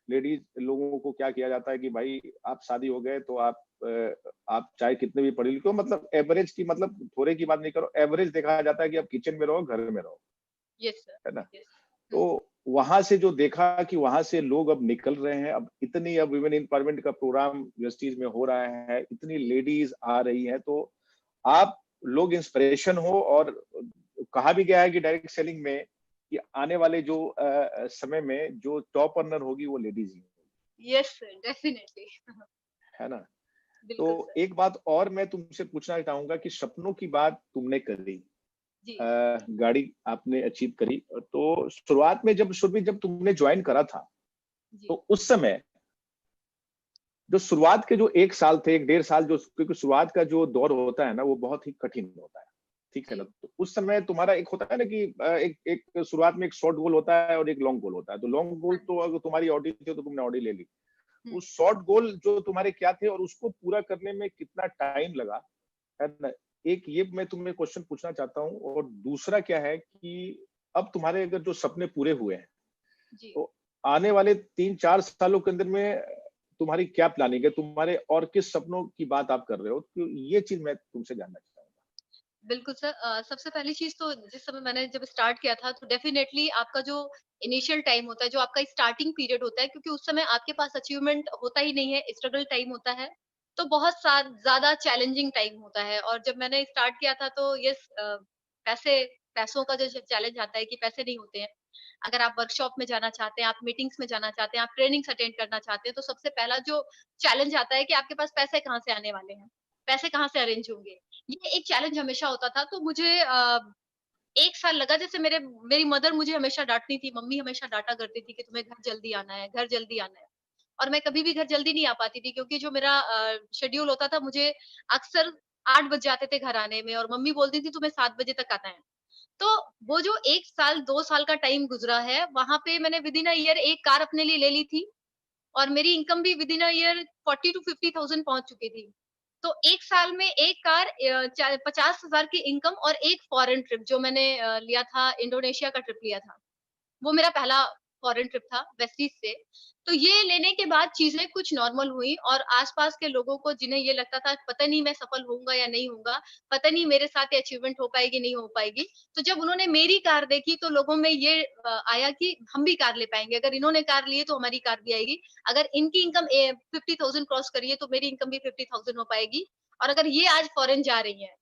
[SPEAKER 1] लेडीज लोगों को क्या किया जाता है कि भाई आप शादी हो गए तो आप चाहे कितने भी पढ़े लिखे हो, मतलब एवरेज की, मतलब थोड़े की बात नहीं करो, एवरेज देखा जाता है कि आप किचन में रहो, घर में रहो,
[SPEAKER 2] यस सर,
[SPEAKER 1] है ना?
[SPEAKER 2] यस। हुँ,
[SPEAKER 1] तो वहां से जो देखा कि वहां से लोग अब निकल रहे हैं, अब इतनी, अब वुमेन एम्पावरमेंट का प्रोग्राम यूनिवर्सिटीज में हो रहा है, इतनी लेडीज आ रही हैं, तो आप लोग इंस्पिरेशन हो। और कहा भी गया है कि डायरेक्ट सेलिंग में कि आने वाले जो समय में जो टॉप अर्नर होगी वो लेडीज ही होगी,
[SPEAKER 2] यस सर, डेफिनिटली।
[SPEAKER 1] है ना? तो
[SPEAKER 2] बिल्कुल सर।
[SPEAKER 1] एक बात और मैं तुमसे पूछना चाहूंगा कि सपनों की बात तुमने करी,
[SPEAKER 2] जी,
[SPEAKER 1] गाड़ी आपने अचीव करी, तो शुरुआत में जब तुमने ज्वाइन करा था,
[SPEAKER 2] जी,
[SPEAKER 1] तो उस समय जो शुरुआत के जो 1 साल थे, 1 डेढ़ साल, जो क्योंकि शुरुआत का जो दौर होता है ना, वो बहुत ही कठिन होता है। ठीक है ना?
[SPEAKER 2] जी,
[SPEAKER 1] तो उस समय तुम्हारा एक होता है ना कि एक एक शुरुआत में एक शॉर्ट गोल होता है और एक लॉन्ग गोल होता है। तो लॉन्ग गोल
[SPEAKER 2] हाँ
[SPEAKER 1] तो
[SPEAKER 2] जी।
[SPEAKER 1] अगर तुम्हारी ऑडी थी तो तुमने ऑडी ले ली।
[SPEAKER 2] हुँ,
[SPEAKER 1] उस शॉर्ट गोल जो तुम्हारे क्या थे और उसको पूरा करने में कितना टाइम लगा, है ना? एक ये मैं तुम्हें क्वेश्चन पूछना चाहता हूँ। और दूसरा क्या है कि अब तुम्हारे अगर जो सपने पूरे हुए हैं,
[SPEAKER 2] जी।
[SPEAKER 1] तो आने वाले 3-4 सालों के अंदर में तुम्हारी क्या प्लानिंग है? तुम्हारे और किस सपनों की बात आप कर रहे हो? तो ये चीज़ मैं तुमसे जानना चाहूँगा।
[SPEAKER 2] बिल्कुल सर, सबसे पहली चीज़ तो जिस समय मैंने जब स्टार्ट किया था तो डेफ़िनेटली आपका जो इनिशियल टाइम होता है, जो आपका स्टार्टिंग पीरियड होता है क्योंकि उस समय आपके पास अचीवमेंट होता ही नहीं है, स्ट्रगल टाइम होता है, तो बहुत सा ज़्यादा चैलेंजिंग टाइम होता है और जब मैंने स्टार्ट किया था तो पैसे पैसों का जो चैलेंज आता है कि पैसे नहीं होते हैं। अगर आप वर्कशॉप में जाना चाहते हैं, आप मीटिंग्स में जाना चाहते हैं, आप ट्रेनिंग्स अटेंड करना चाहते हैं, तो सबसे पहला जो चैलेंज आता है कि आपके पास पैसे कहाँ से आने वाले हैं? पैसे कहाँ से अरेंज होंगे? ये एक चैलेंज हमेशा होता था तो मुझे 1 साल लगा जैसे मेरी मदर मुझे हमेशा डाँटती थी, मम्मी हमेशा डाँटा करती थी कि तुम्हें घर जल्दी आना है, घर जल्दी आना है। और मैं कभी भी घर जल्दी नहीं आ पाती थी क्योंकि जो मेरा शेड्यूल होता था मुझे अक्सर 8 बज जाते थे घर आने में और मम्मी बोलती थी तुम्हें 7 बजे तक आना है। तो वो जो 1 साल 2 साल का टाइम गुज़रा है, वहाँ पे मैंने विदिन अ ईयर एक कार अपने लिए ले ली थी और मेरी इनकम भी विदिन अ ईयर 40 टू 50,000 पहुँच चुकी थी। तो 1 साल में 1 कार 50,000 की इनकम और 1 फॉरेन ट्रिप जो मैंने लिया था, इंडोनेशिया का ट्रिप लिया था। वो मेरा पहला फॉरेन ट्रिप था वेस्टीज से। तो ये लेने के बाद चीज़ें कुछ नॉर्मल हुई और आस-पास के लोगों को जिन्हें ये लगता था पता नहीं मैं सफल होऊँगा या नहीं होऊँगा, पता नहीं मेरे साथ ये अचीवमेंट हो पाएगी, नहीं हो पाएगी। तो जब उन्होंने मेरी कार देखी तो लोगों में ये आया कि हम भी कार ले पाएँगे, अगर इन्होंने कार ली है तो हमारी कार भी आएगी। अगर इनकी इनकम 50,000 क्रॉस करी है तो मेरी इनकम भी 50,000 हो पाएगी। और अगर ये आज फॉरेन जा रही हैं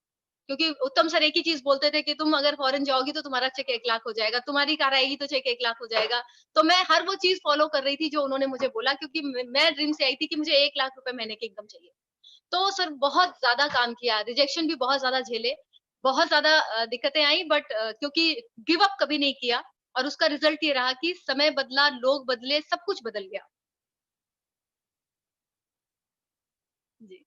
[SPEAKER 2] क्योंकि उत्तम सर एक ही चीज़ बोलते थे कि तुम अगर फॉरेन जाओगी तो तुम्हारा चेक 1 लाख हो जाएगा, तुम्हारी कार आएगी तो चेक 1 लाख हो जाएगा। तो मैं हर वो चीज़ फ़ॉलो कर रही थी जो उन्होंने मुझे बोला क्योंकि मैं ड्रीम से आई थी कि मुझे 1 लाख रुपए महीने की इनकम चाहिए। तो सर बहुत ज़्यादा काम किया, रिजेक्शन भी बहुत ज़्यादा झेले, बहुत ज़्यादा दिक्कतें आई बट क्योंकि गिव अप कभी नहीं किया और उसका रिज़ल्ट ये रहा कि समय बदला, लोग बदले, सब कुछ बदल गया। जी।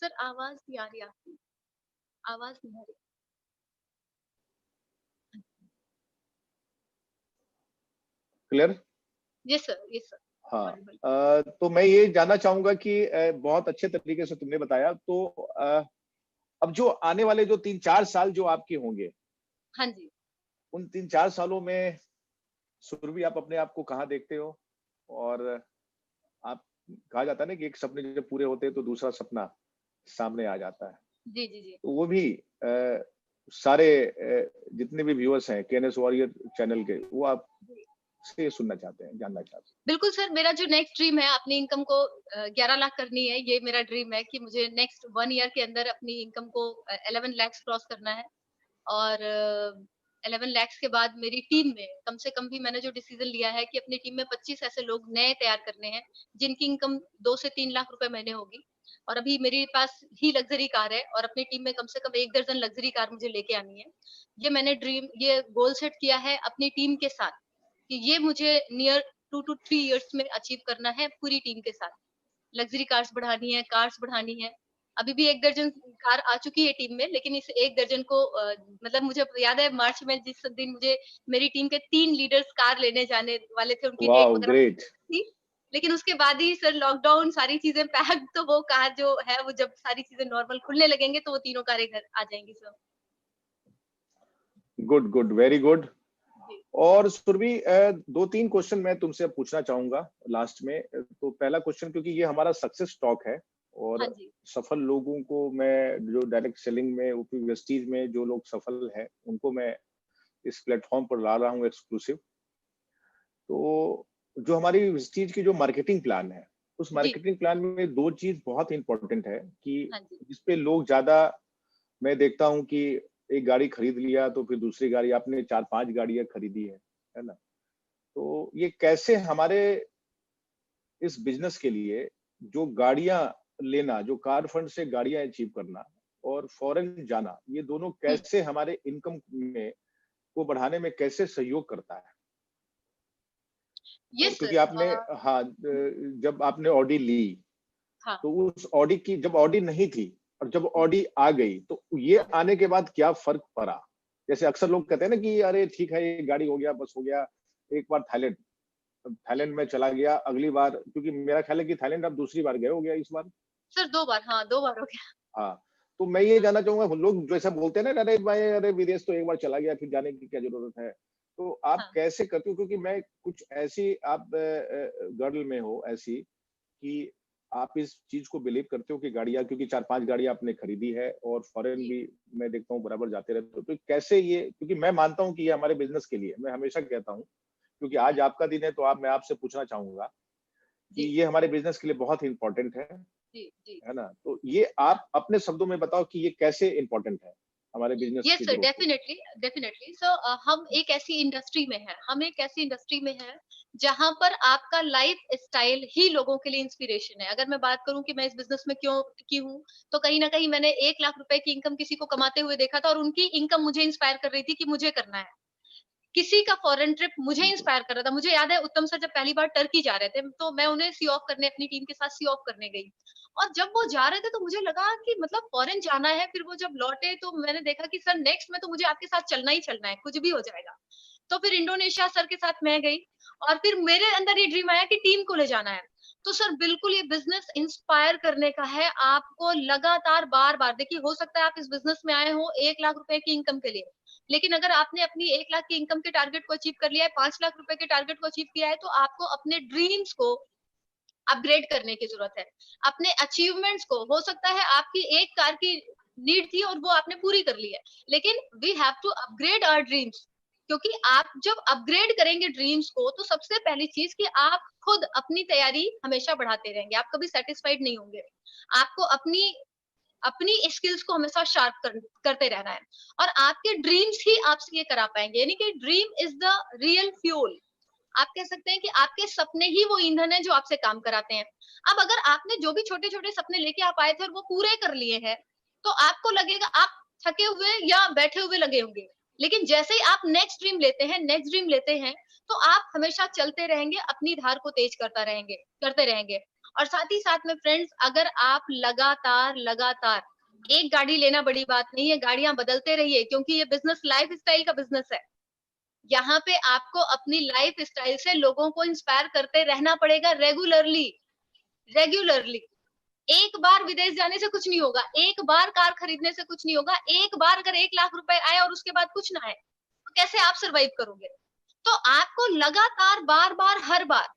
[SPEAKER 2] सर आवाज़ नहीं आ रही आपकी, आवाज़ नहीं आ रही।
[SPEAKER 1] Clear?
[SPEAKER 2] Yes sir, yes sir.
[SPEAKER 1] हाँ।
[SPEAKER 2] ऑडिबल।
[SPEAKER 1] तो मैं ये जानना चाहूँगा कि बहुत अच्छे तरीके से तुमने बताया, तो अब जो आने वाले जो 3-4 साल जो आपके होंगे,
[SPEAKER 2] हाँ जी।
[SPEAKER 1] उन 3-4 सालों में सुरभि आप अपने आप को कहाँ देखते हो? और आप, कहा जाता है ना कि एक सपने जब पूरे होते हैं तो दूसरा सपना सामने आ जाता है।
[SPEAKER 2] जी, जी, जी।
[SPEAKER 1] तो वो भी सारे जितने भी व्यूअर्स हैं केएनएस वॉरियर चैनल के, वो
[SPEAKER 2] जी।
[SPEAKER 1] आपसे सुनना चाहते हैं, जानना चाहते
[SPEAKER 2] बिल्कुल सर, मेरा जो नेक्स्ट ड्रीम है अपनी इनकम को 11 लाख करनी है, ये मेरा ड्रीम है कि मुझे नेक्स्ट 1 ईयर के अंदर अपनी इनकम को 11 लैक्स क्रॉस करना है और 11 लैक्स के बाद मेरी टीम में कम से कम भी मैंने जो डिसीजन लिया है कि अपनी टीम में 25 ऐसे लोग नए तैयार करने हैं, जिनकी इनकम 2 से 3 लाख रुपए महीने होगी और अभी मेरे पास ही लग्ज़री कार है और अपनी टीम में कम से कम 1 दर्जन लग्ज़री कार मुझे लेके आनी है। ये गोल सेट किया है अपनी टीम के साथ, कि ये मुझे नियर 2 टू 3 इयर्स में अचीव करना है पूरी टीम के साथ। लग्ज़री कार्स बढ़ानी है। अभी भी 1 दर्जन कार आ चुकी है टीम में, लेकिन इस 1 दर्जन को मतलब मुझे याद है मार्च में जिस दिन मुझे मेरी टीम के 3 लीडर्स कार लेने जाने वाले थे,
[SPEAKER 1] हैं।
[SPEAKER 2] उनकी डेट
[SPEAKER 1] वाओ!
[SPEAKER 2] वगैरह
[SPEAKER 1] ग्रेट।
[SPEAKER 2] थी। लेकिन उसके बाद ही सर लॉकडाउन सारी चीज़ें पैक तो वो कार जो है वो जब सारी चीज़ें नॉर्मल खुलने लगेंगे तो वो तीनों कारें घर आ जाएँगी sir.
[SPEAKER 1] Good, good, very good.
[SPEAKER 2] जी।
[SPEAKER 1] और सुरभि, 2-3 क्वेश्चन मैं तुमसे अब पूछना चाहूँगा लास्ट में। तो पहला क्वेश्चन, क्योंकि ये हमारा सक्सेस टॉक है
[SPEAKER 2] हाँ
[SPEAKER 1] और
[SPEAKER 2] जी।
[SPEAKER 1] सफल लोगों को मैं, जो डायरेक्ट सेलिंग में, ओपी वेस्टीज में जो लोग सफल हैं, उनको मैं इस प्लेटफ़ॉर्म पर ला रहा हूँ एक्सक्लूसिव। तो जो हमारी वेस्टीज की जो मार्केटिंग प्लान है, उस
[SPEAKER 2] जी।
[SPEAKER 1] मार्केटिंग प्लान में 2 चीज़ बहुत इम्पोर्टेंट है कि
[SPEAKER 2] हाँ जी।
[SPEAKER 1] जिस पे लोग ज़्यादा, मैं देखता हूँ कि एक गाड़ी खरीद लिया तो फिर दूसरी गाड़ी आपने 4-5 गाड़ियाँ खरीदी है ना? तो ये कैसे हमारे इस बिज़नेस के लिए जो गाड़ियाँ लेना, जो कार फंड से गाड़ियाँ अचीव करना और फ़ॉरेन जाना, ये दोनों
[SPEAKER 2] हुँ।
[SPEAKER 1] कैसे हमारे इनकम में को बढ़ाने में कैसे सहयोग करता है? और
[SPEAKER 2] यस
[SPEAKER 1] क्योंकि
[SPEAKER 2] सर।
[SPEAKER 1] आपने, हाँ, जब आपने ऑडी ली,
[SPEAKER 2] हाँ।
[SPEAKER 1] तो उस ऑडी की, जब ऑडी नहीं थी और जब ऑडी आ गई, तो ये
[SPEAKER 2] हाँ।
[SPEAKER 1] आने के बाद क्या फ़र्क पड़ा? जैसे अक्सर लोग कहते हैं ना कि अरे ठीक है, ये गाड़ी हो गया, बस हो गया। एक बार थाईलैंड, अब थाईलैंड में चला गया, अगली बार, क्योंकि मेरा ख्याल है कि थाईलैंड आप दूसरी बार गए हो गया इस बार?
[SPEAKER 2] सर 2 बार, हाँ, 2 बार हो गया।
[SPEAKER 1] हाँ, तो मैं ये
[SPEAKER 2] हाँ।
[SPEAKER 1] जानना चाहूँगा, वो लोग जो ऐसा बोलते हैं ना, अरे भाई, अरे विदेश तो एक बार चला गया, फिर जाने की क्या ज़रूरत है? तो आप
[SPEAKER 2] हाँ।
[SPEAKER 1] कैसे करते हो? क्योंकि मैं कुछ ऐसी, आप गर्ल में हो ऐसी कि आप इस चीज़ को बिलीव करते हो कि गाड़ियाँ, क्योंकि 4-5 गाड़ियाँ आपने खरीदी है और फ़ॉरेन
[SPEAKER 2] जी।
[SPEAKER 1] भी मैं देखता हूँ बराबर जाते रहते हो। तो कैसे ये, क्योंकि मैं मानता हूँ कि ये हमारे बिज़नेस के लिए, मैं हमेशा कहता हूँ, क्योंकि आज
[SPEAKER 2] हाँ।
[SPEAKER 1] आपका दिन है, तो आप, मैं आपसे पूछना चाहूँगा कि
[SPEAKER 2] जी।
[SPEAKER 1] ये हमारे बिज़नेस के लिए बहुत ही इम्पोर्टेंट
[SPEAKER 2] जी, जी।
[SPEAKER 1] है ना? तो ये
[SPEAKER 2] हाँ।
[SPEAKER 1] आप अपने शब्दों में बताओ कि ये कैसे इम्पोर्टेंट है हमारे बिज़नेस
[SPEAKER 2] यस
[SPEAKER 1] की
[SPEAKER 2] सर,
[SPEAKER 1] ग्रोथ के लिए?
[SPEAKER 2] Definitely, definitely. सो हम एक ऐसी इंडस्ट्री में हैं, हम एक ऐसी इंडस्ट्री में हैं, जहाँ पर आपका लाइफ स्टाइल ही लोगों के लिए इंस्पिरेशन है। अगर मैं बात करूँ कि मैं इस बिज़नेस में क्यों की हूँ, तो कहीं न कहीं मैंने 1 लाख रुपए की इनकम किसी को कमाते हुए देखा था और उनकी इनकम मुझे इंस्पायर कर रही थी कि मुझे करना है। किसी का फॉरेन ट्रिप मुझे
[SPEAKER 1] बिल्कुल।
[SPEAKER 2] इंस्पायर कर रहा था। मुझे याद है उत्तम सर जब पहली बार टर्की जा रहे थे, तो मैं उन्हें सी ऑफ करने अपनी टीम के साथ सी ऑफ करने गई। और जब वो जा रहे थे तो मुझे लगा कि मतलब फॉरेन जाना है, फिर वो जब लौटे तो मैंने देखा कि सर नेक्स्ट में तो मुझे आपके साथ चलना ही चलना है, कुछ भी हो जाएगा। तो फिर इंडोनेशिया सर के साथ मैं गई और फिर मेरे अंदर ये ड्रीम आया कि टीम को ले जाना है। तो सर बिल्कुल ये बिज़नेस इंस्पायर करने का है, आपको लगातार बार-बार देखिए हो सकता है आप इस बिज़नेस में आए हो 1 लाख रुपए की इनकम के लिए, लेकिन अगर आपने अपनी 1 लाख की इनकम के टारगेट को अचीव कर लिया है, 5 लाख रुपए के टारगेट को अचीव किया है, तो आपको अपने ड्रीम्स को अपग्रेड करने की ज़रूरत है। अपने अचीवमेंट्स को हो सकता है आपकी एक कार की नीड थी और वो आपने पूरी कर ली है। लेकिन we have to upgrade our dreams, क्योंकि आप जब अपग्रेड करेंगे ड्रीम्स को तो सबसे पहली चीज़ कि आप खुद अपनी तैयारी हमेशा बढ़ाते रहेंगे। आप कभी सैटिस्फाइड नहीं होंगे। आपको अपनी अपनी स्किल्स को हमेशा शार्प करते रहना है और आपके ड्रीम्स ही आपसे ये करा पाएँगे। यानी कि dream is the real fuel. आप कह सकते हैं कि आपके सपने ही वो ईंधन है जो आपसे काम कराते हैं। अब अगर आपने जो भी छोटे-छोटे सपने लेके आप आए थे और वो पूरे कर लिए हैं, तो आपको लगेगा आप थके हुए या बैठे हुए लगे होंगे। लेकिन जैसे ही आप नेक्स्ट ड्रीम लेते हैं, तो आप हमेशा चलते रहेंगे, अपनी धार को तेज करते रहेंगे। और साथ ही साथ में फ्रेंड्स अगर आप लगातार एक गाड़ी लेना बड़ी बात नहीं है, गाड़ियाँ बदलते रहिए क्योंकि ये बिज़नेस लाइफ़स्टाइल का बिज़नेस है। यहाँ पे आपको अपनी लाइफ स्टाइल से लोगों को इंस्पायर करते रहना पड़ेगा रेगुलरली रेगुलरली। एक बार विदेश जाने से कुछ नहीं होगा, एक बार कार खरीदने से कुछ नहीं होगा, एक बार अगर 1 लाख रुपए आए और उसके बाद कुछ ना आए, तो कैसे आप सर्वाइव करोगे? तो आपको लगातार बार-बार हर बार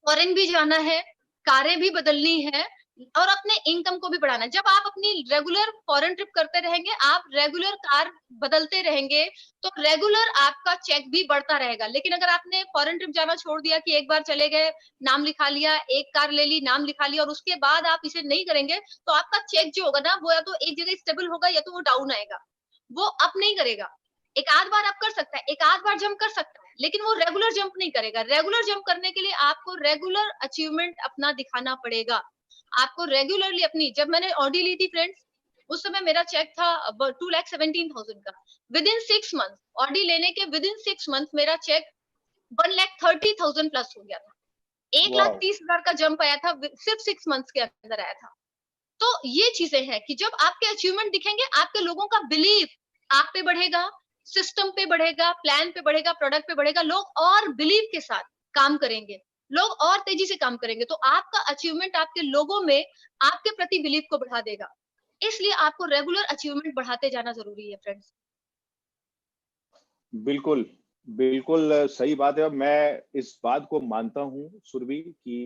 [SPEAKER 2] फॉरेन भी जाना है, कारें भी बदलनी है और अपने इनकम को भी बढ़ाना है। जब आप अपनी रेगुलर फॉरेन ट्रिप करते रहेंगे, आप रेगुलर कार बदलते रहेंगे, तो रेगुलर आपका चेक भी बढ़ता रहेगा। लेकिन अगर आपने फॉरेन ट्रिप जाना छोड़ दिया कि एक बार चले गए, नाम लिखा लिया, एक कार ले ली, नाम लिखा लिया और उसके बाद आप इसे नहीं करेंगे, तो आपका चेक जो होगा ना, वो या तो एक जगह स्टेबल होगा या तो वो डाउन आएगा। वो अप नहीं करेगा। एक आध बार आप कर सकता है, एक आध बार जंप कर सकता है, लेकिन वो रेगुलर जंप नहीं करेगा। रेगुलर जंप करने के लिए आपको रेगुलर अचीवमेंट अपना दिखाना पड़ेगा। आपको रेगुलरली अपनी जब मैंने ऑडी ली थी फ्रेंड्स, उस समय मेरा चेक था 2,17,000 का। विदिन 6 मंथ ऑडी लेने के विदिन 6 मंथ मेरा चेक 1,30,000 प्लस हो गया था।
[SPEAKER 1] वाह।
[SPEAKER 2] 1,30,000 का जंप आया था सिर्फ 6 मंथ्स के अंदर आया था। तो ये चीजें हैं कि जब आपके अचीवमेंट दिखेंगे, आपके लोगों का बिलीव आप पे बढ़ेगा, सिस्टम पे बढ़ेगा, प्लान पे बढ़ेगा, प्रोडक्ट पे बढ़ेगा, लोग और बिलीव के साथ काम करेंगे, लोग और तेजी से काम करेंगे। तो आपका अचीवमेंट आपके लोगों में आपके प्रति बिलीव को बढ़ा देगा। इसलिए आपको रेगुलर अचीवमेंट बढ़ाते जाना ज़रूरी है फ्रेंड्स।
[SPEAKER 1] बिल्कुल, बिल्कुल सही बात है और मैं इस बात को मानता हूँ सुरभि कि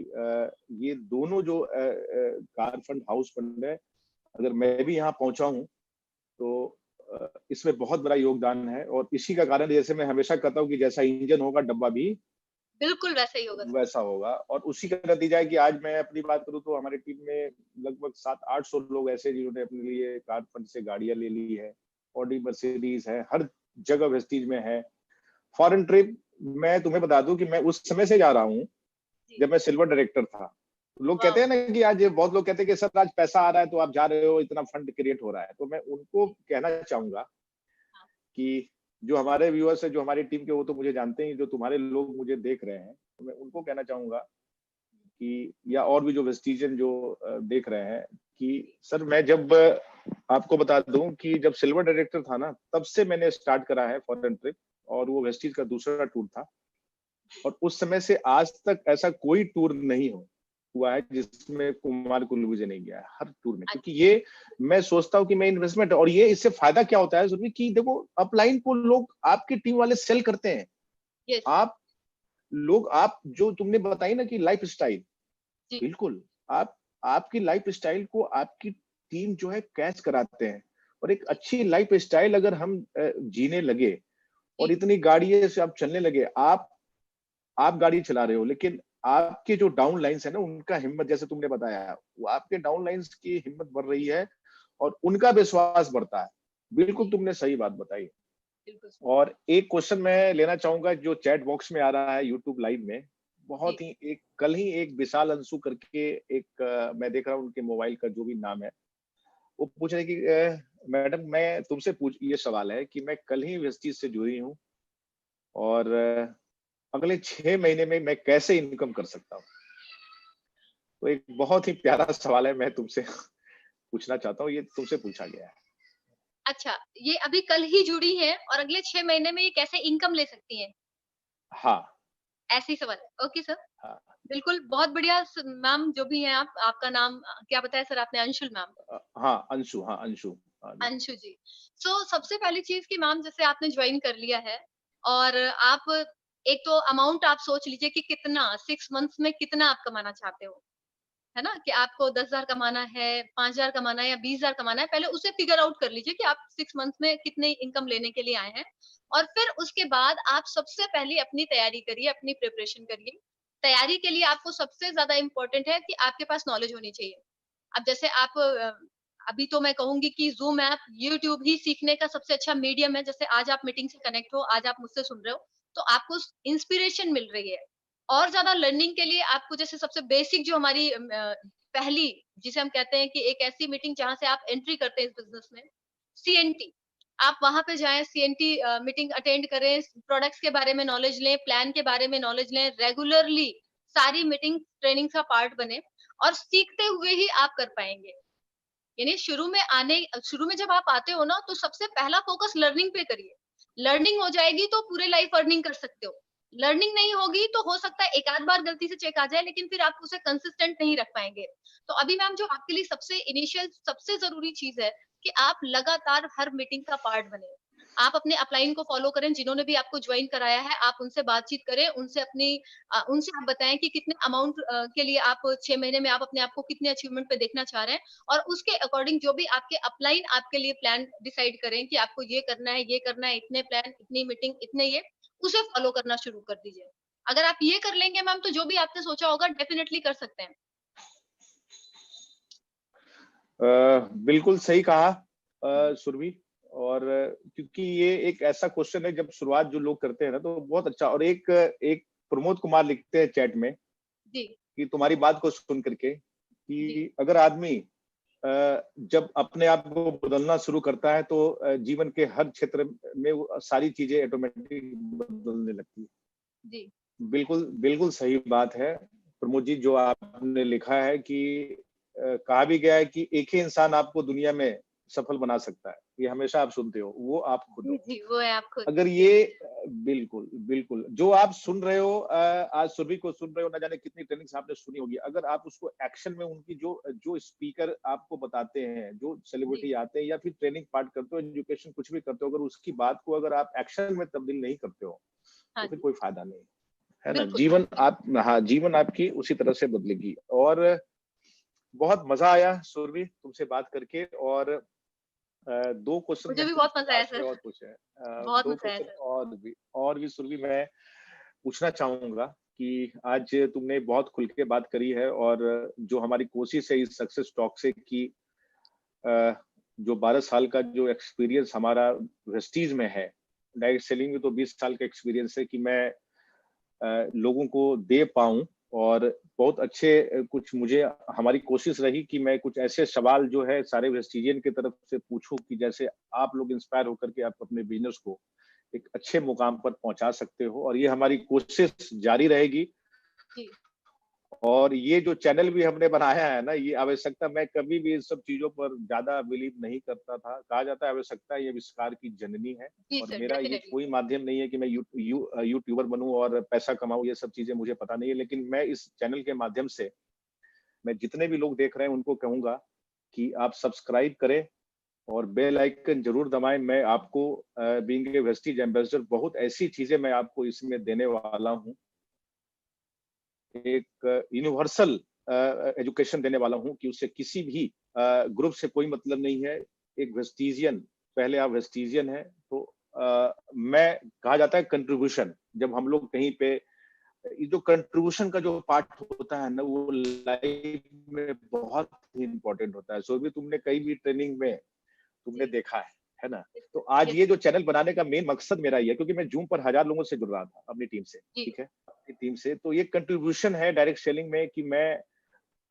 [SPEAKER 1] ये दोनों जो कार फंड, हाउस फंड है, अगर मैं भी यहाँ पहुँचा हूँ, तो इसमें बहुत बड़ा योगदान है और इसी का कारण जैसे मैं हमेशा कहता हूँ कि जैसा इंजन होगा, डब्बा भी
[SPEAKER 2] बिल्कुल वैसा ही होगा सर।
[SPEAKER 1] वैसा होगा और उसी का नतीजा है कि आज मैं अपनी बात करूँ तो हमारी टीम में लगभग 700-800 लोग ऐसे हैं जिन्होंने अपने लिए कार फंड से गाड़ियाँ ले ली है, ऑडी, मर्सिडीज़ है, हर जगह वेस्टीज में है। फॉरेन ट्रिप मैं तुम्हें बता दूं कि मैं उस समय से जा रहा हूँ
[SPEAKER 2] जी।
[SPEAKER 1] जब मैं सिल्वर डायरेक्टर था। लोग कहते
[SPEAKER 2] वाओ!
[SPEAKER 1] हैं ना कि आज बहुत लोग कहते हैं कि सर आज पैसा आ रहा है तो आप जा रहे हो, इतना फंड क्रिएट हो रहा है। तो मैं उनको कहना चाहूंगा
[SPEAKER 2] हाँ,
[SPEAKER 1] कि जो हमारे व्यूअर्स है, जो हमारी टीम के, वो तो मुझे जानते ही, जो तुम्हारे लोग मुझे देख रहे हैं, तो मैं उनको कहना चाहूंगा कि या और भी जो वेस्टिजियन जो देख रहे हैं कि सर मैं जब आपको बता दूं कि जब सिल्वर डायरेक्टर था ना, तब से मैंने स्टार्ट करा है फॉरेन ट्रिप और वो वेस्टीज का दूसरा टूर था
[SPEAKER 2] जी।
[SPEAKER 1] और उस समय से आज तक ऐसा कोई टूर नहीं हुआ है जिसमें कुमार कुल्लूविजे नहीं गया है, हर टूर में, क्योंकि
[SPEAKER 2] अच्छा।
[SPEAKER 1] ये मैं सोचता हूँ कि मैं इन्वेस्टमेंट, और ये इससे फायदा क्या होता है सुरभि कि देखो अपलाइन को लोग आपकी टीम वाले सेल करते हैं।
[SPEAKER 2] यस।
[SPEAKER 1] आप लोग, आप जो तुमने बताई ना कि लाइफ स्टाइल,
[SPEAKER 2] जी।
[SPEAKER 1] बिल्कुल आप आपकी लाइफ स्टाइल को आपकी टीम जो है कैच कराते हैं और एक अच्छी लाइफ स्टाइल अगर हम जीने लगे और
[SPEAKER 2] जी।
[SPEAKER 1] इतनी गाड़ियों से आप चलने लगे, आप गाड़ी चला रहे हो लेकिन आपके जो डाउन लाइन्स है ना, उनका हिम्मत, जैसे तुमने बताया, वो आपके डाउन लाइन्स की हिम्मत बढ़ रही है और उनका विश्वास बढ़ता है। बिल्कुल
[SPEAKER 2] जी।
[SPEAKER 1] तुमने सही बात बताई।
[SPEAKER 2] बिल्कुल सर।
[SPEAKER 1] और एक क्वेश्चन मैं लेना चाहूंगा जो चैट बॉक्स में आ रहा है यूट्यूब लाइव में,
[SPEAKER 2] जी।
[SPEAKER 1] बहुत ही एक कल ही एक विशाल अंशु करके एक मैं देख रहा हूँ उनके मोबाइल का जो भी नाम है, वो पूछ रहे कि मैडम मैं तुमसे पूछ, ये सवाल है कि मैं कल ही वेस्टीज से जुड़ी हूँ और अगले 6 महीने में मैं कैसे इनकम कर सकता हूँ। तो एक बहुत ही प्यारा सवाल है, मैं तुमसे पूछना चाहता हूँ, ये तुमसे पूछा गया है।
[SPEAKER 2] अच्छा, ये अभी कल ही जुड़ी हैं और अगले 6 महीने में ये कैसे इनकम ले सकती हैं?
[SPEAKER 1] हाँ।
[SPEAKER 2] ऐसे ही सवाल है। Okay sir.
[SPEAKER 1] हाँ।
[SPEAKER 2] बिल्कुल, बहुत बढ़िया मैम जो भी हैं आप, आपका नाम क्या बताया सर आपने? अंशुल मैम?
[SPEAKER 1] हाँ, अंशु, हाँ, अंशु। हाँ जी।
[SPEAKER 2] अंशु जी। सबसे पहली चीज़ कि मैम जैसे आपने जॉइन कर लिया है और आप एक तो अमाउंट आप सोच लीजिए कि कितना 6 मंथ्स में कितना आप कमाना चाहते हो, है ना? कि आपको 10,000 कमाना है, 5,000 कमाना है या 20,000 कमाना है, पहले उसे फिगर आउट कर लीजिए कि आप 6 मंथ्स में कितनी इनकम लेने के लिए आए हैं। और फिर उसके बाद आप सबसे पहले अपनी तैयारी करिए, अपनी प्रिपरेशन करिए। तैयारी के लिए आपको सबसे ज़्यादा इम्पोर्टेंट है कि आपके पास नॉलेज होनी चाहिए। अब जैसे आप अभी तो मैं कहूँगी कि ज़ूम ऐप, यूट्यूब ही सीखने का सबसे अच्छा मीडियम है। जैसे आज आप मीटिंग से कनेक्ट हो, आज आप मुझसे सुन रहे हो, तो आपको इंस्पिरेशन मिल रही है। और ज़्यादा लर्निंग के लिए आपको जैसे सबसे बेसिक जो हमारी पहली जिसे हम कहते हैं कि एक ऐसी मीटिंग जहाँ से आप एंट्री करते हैं इस बिज़नेस में, सीएनटी। आप वहाँ पे जाएँ, सीएनटी मीटिंग अटेंड करें, प्रोडक्ट्स के बारे में नॉलेज लें, प्लान के बारे में नॉलेज लें, रेगुलरली सारी मीटिंग ट्रेनिंग का पार्ट बनें और सीखते हुए ही आप कर पाएँगे। यानी शुरू में जब आप आते हो ना, तो सबसे पहला फ़ोकस लर्निंग पे करिए। लर्निंग हो जाएगी तो पूरे लाइफ अर्निंग कर सकते हो। लर्निंग नहीं होगी तो हो सकता है एक आध बार गलती से चेक आ जाए, लेकिन फिर आप उसे कंसिस्टेंट नहीं रख पाएँगे। तो अभी मैम जो आपके लिए सबसे इनिशियल सबसे ज़रूरी चीज़ है कि आप लगातार हर मीटिंग का पार्ट बनें। आप अपने अपलाइन को फ़ॉलो करें, जिन्होंने भी आपको जॉइन कराया है, आप उनसे बातचीत करें, उनसे आप बताएँ कि कितने अमाउंट के लिए आप 6 महीने में आप अपने आप को कितने अचीवमेंट पे देखना चाह रहे हैं। और उसके अकॉर्डिंग जो भी आपके अपलाइन आपके लिए प्लान डिसाइड करें कि आपको ये करना है, इतने प्लान, इतनी मीटिंग, इतने ये, उसे फॉलो करना शुरू कर दीजिए। अगर आप ये कर लेंगे मैम तो जो भी आपने सोचा होगा डेफिनिटली कर सकते हैं।
[SPEAKER 1] बिल्कुल सही कहा सुरभि। और क्योंकि ये एक ऐसा क्वेश्चन है, जब शुरुआत जो लोग करते हैं ना, तो बहुत अच्छा। और एक एक प्रमोद कुमार लिखते हैं चैट में
[SPEAKER 2] जी,
[SPEAKER 1] कि तुम्हारी बात को सुन करके,
[SPEAKER 2] जी,
[SPEAKER 1] कि अगर आदमी जब अपने आप को बदलना शुरू करता है, तो जीवन के हर क्षेत्र में वो सारी चीजें ऑटोमेटिक बदलने लगती है।
[SPEAKER 2] जी,
[SPEAKER 1] बिल्कुल, बिल्कुल सही बात है। प्रमोद जी, जो आपने लिखा है कि कहा भी गया है कि एक ही इंसान आपको दुनिया में सफल बना सकता है। ये हमेशा आप सुनते हो, वो आप खुद
[SPEAKER 2] जी,
[SPEAKER 1] हो।
[SPEAKER 2] जी, वो है आप खुद।
[SPEAKER 1] अगर
[SPEAKER 2] जी,
[SPEAKER 1] ये बिल्कुल, बिल्कुल। जो आप सुन रहे हो, आज सुरभि को सुन रहे हो, ना जाने कितनी ट्रेनिंग्स आपने सुनी होगी। अगर आप उसको एक्शन में, उनकी जो जो स्पीकर आपको बताते हैं, जो
[SPEAKER 2] जी,
[SPEAKER 1] सेलिब्रिटी आते हैं, या फिर ट्रेनिंग पार्ट करते हो, एजुकेशन कुछ भी करते हो, अगर उसकी बात को अगर आप एक्शन में तब्दील नहीं करते हो,
[SPEAKER 2] हाँ
[SPEAKER 1] तो फिर
[SPEAKER 2] जी,
[SPEAKER 1] कोई फायदा नहीं। है ना?
[SPEAKER 2] बिल्कुल,
[SPEAKER 1] जीवन आप, हाँ, जीवन आपकी उसी तरह से बदलेगी। और बहुत मजा आया सुरभि तुमसे बात करके। और 2 क्वेश्चन
[SPEAKER 2] मुझे
[SPEAKER 1] मैं
[SPEAKER 2] भी बहुत
[SPEAKER 1] तुमसे
[SPEAKER 2] मज़ा आया
[SPEAKER 1] लास्ट में
[SPEAKER 2] सर,
[SPEAKER 1] और पूछे हैं।
[SPEAKER 2] बहुत
[SPEAKER 1] 2
[SPEAKER 2] मज़ा आया
[SPEAKER 1] क्वेश्चन
[SPEAKER 2] सर।
[SPEAKER 1] और भी सुरभि मैं पूछना चाहूँगा कि आज तुमने बहुत खुल के बात करी है, और जो हमारी कोशिश है इस सक्सेस टॉक से, कि अ, जो 12 साल का जो एक्सपीरियंस हमारा वेस्टीज में है, डायरेक्ट सेलिंग में तो 20 साल का एक्सपीरियंस है, कि मैं लोगों को दे पाऊँ। और बहुत अच्छे कुछ मुझे, हमारी कोशिश रही कि मैं कुछ ऐसे सवाल जो है सारे वेस्टिजियन की तरफ से पूछूं, कि जैसे आप लोग इंस्पायर होकर के आप अपने बिजनेस को एक अच्छे मुकाम पर पहुंचा सकते हो। और ये हमारी कोशिश जारी रहेगी।
[SPEAKER 2] जी,
[SPEAKER 1] और ये जो चैनल भी हमने बनाया है ना, ये आवश्यकता, मैं कभी भी इन सब चीजों पर ज्यादा बिलीव नहीं करता था। कहा जाता है आवश्यकता ये आविष्कार की जननी है।
[SPEAKER 2] जी
[SPEAKER 1] और
[SPEAKER 2] सर,
[SPEAKER 1] मेरा ये
[SPEAKER 2] डेफिनिटली।
[SPEAKER 1] कोई माध्यम नहीं है कि मैं यूट्यूबर बनूं और पैसा कमाऊं, ये सब चीजें मुझे पता नहीं है। लेकिन मैं इस चैनल के माध्यम से, मैं जितने भी लोग देख रहे हैं उनको कहूंगा कि आप सब्सक्राइब करें और बेल आइकन जरूर दबाएं। मैं आपको बीइंग ए वेस्टीज एम्बेसडर, बहुत ऐसी चीजें मैं आपको इसमें देने वाला हूं। एक यूनिवर्सल एजुकेशन देने वाला हूँ, कि उससे किसी भी ग्रुप से कोई मतलब नहीं है। एक वेस्टिजियन, पहले आप वेस्टिजियन है, तो मैं, कहा जाता है कंट्रीब्यूशन, जब हम लोग कहीं पे, ये जो कंट्रीब्यूशन का जो पार्ट होता है ना, वो लाइफ में बहुत ही इंपॉर्टेंट होता है। सो भी तुमने कई भी ट्रेनिंग में तुमने
[SPEAKER 2] जी,
[SPEAKER 1] देखा है ना?
[SPEAKER 2] यस
[SPEAKER 1] तो
[SPEAKER 2] सर,
[SPEAKER 1] आज
[SPEAKER 2] यस
[SPEAKER 1] ये
[SPEAKER 2] सर।
[SPEAKER 1] जो चैनल बनाने का मेन मकसद मेरा ये है, क्योंकि मैं जूम पर 1000 लोगों से जुड़ रहा था अपनी टीम से,
[SPEAKER 2] जी,
[SPEAKER 1] ठीक है? अपनी टीम से, तो ये कंट्रीब्यूशन है डायरेक्ट सेलिंग में, कि मैं,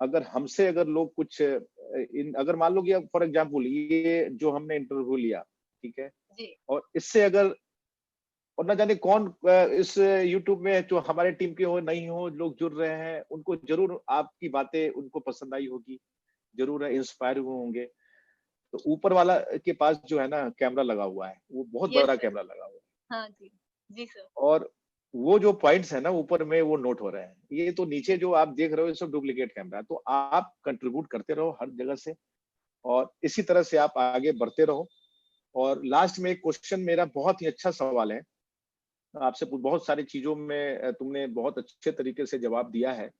[SPEAKER 1] अगर हमसे अगर लोग कुछ इन, अगर मान लो कि फॉर एग्जांपल ये जो हमने इंटरव्यू लिया, ठीक है?
[SPEAKER 2] जी,
[SPEAKER 1] और इससे अगर, और ना जाने कौन इस यूट्यूब में जो हमारे टीम के हो, नहीं हो, लोग जुड़ रहे हैं, उनको जरूर आपकी बातें उनको पसंद आई होगी, जरूर है, इंस्पायर हुए होंगे। तो ऊपर वाला के पास जो है ना कैमरा लगा हुआ है, वो बहुत
[SPEAKER 2] यस
[SPEAKER 1] बड़ा
[SPEAKER 2] सर।
[SPEAKER 1] कैमरा लगा हुआ है।
[SPEAKER 2] हाँ जी, जी सर।
[SPEAKER 1] और वो जो पॉइंट्स है ना ऊपर में वो नोट हो रहे हैं, ये तो नीचे जो आप देख रहे हो ये सब डुप्लीकेट कैमरा है। तो आप कंट्रीब्यूट करते रहो हर जगह से, और इसी तरह से आप आगे बढ़ते रहो। और लास्ट में एक क्वेश्चन, मेरा बहुत ही अच्छा सवाल है आपसे, बहुत सारी चीजों में तुमने बहुत अच्छे तरीके से जवाब दिया है,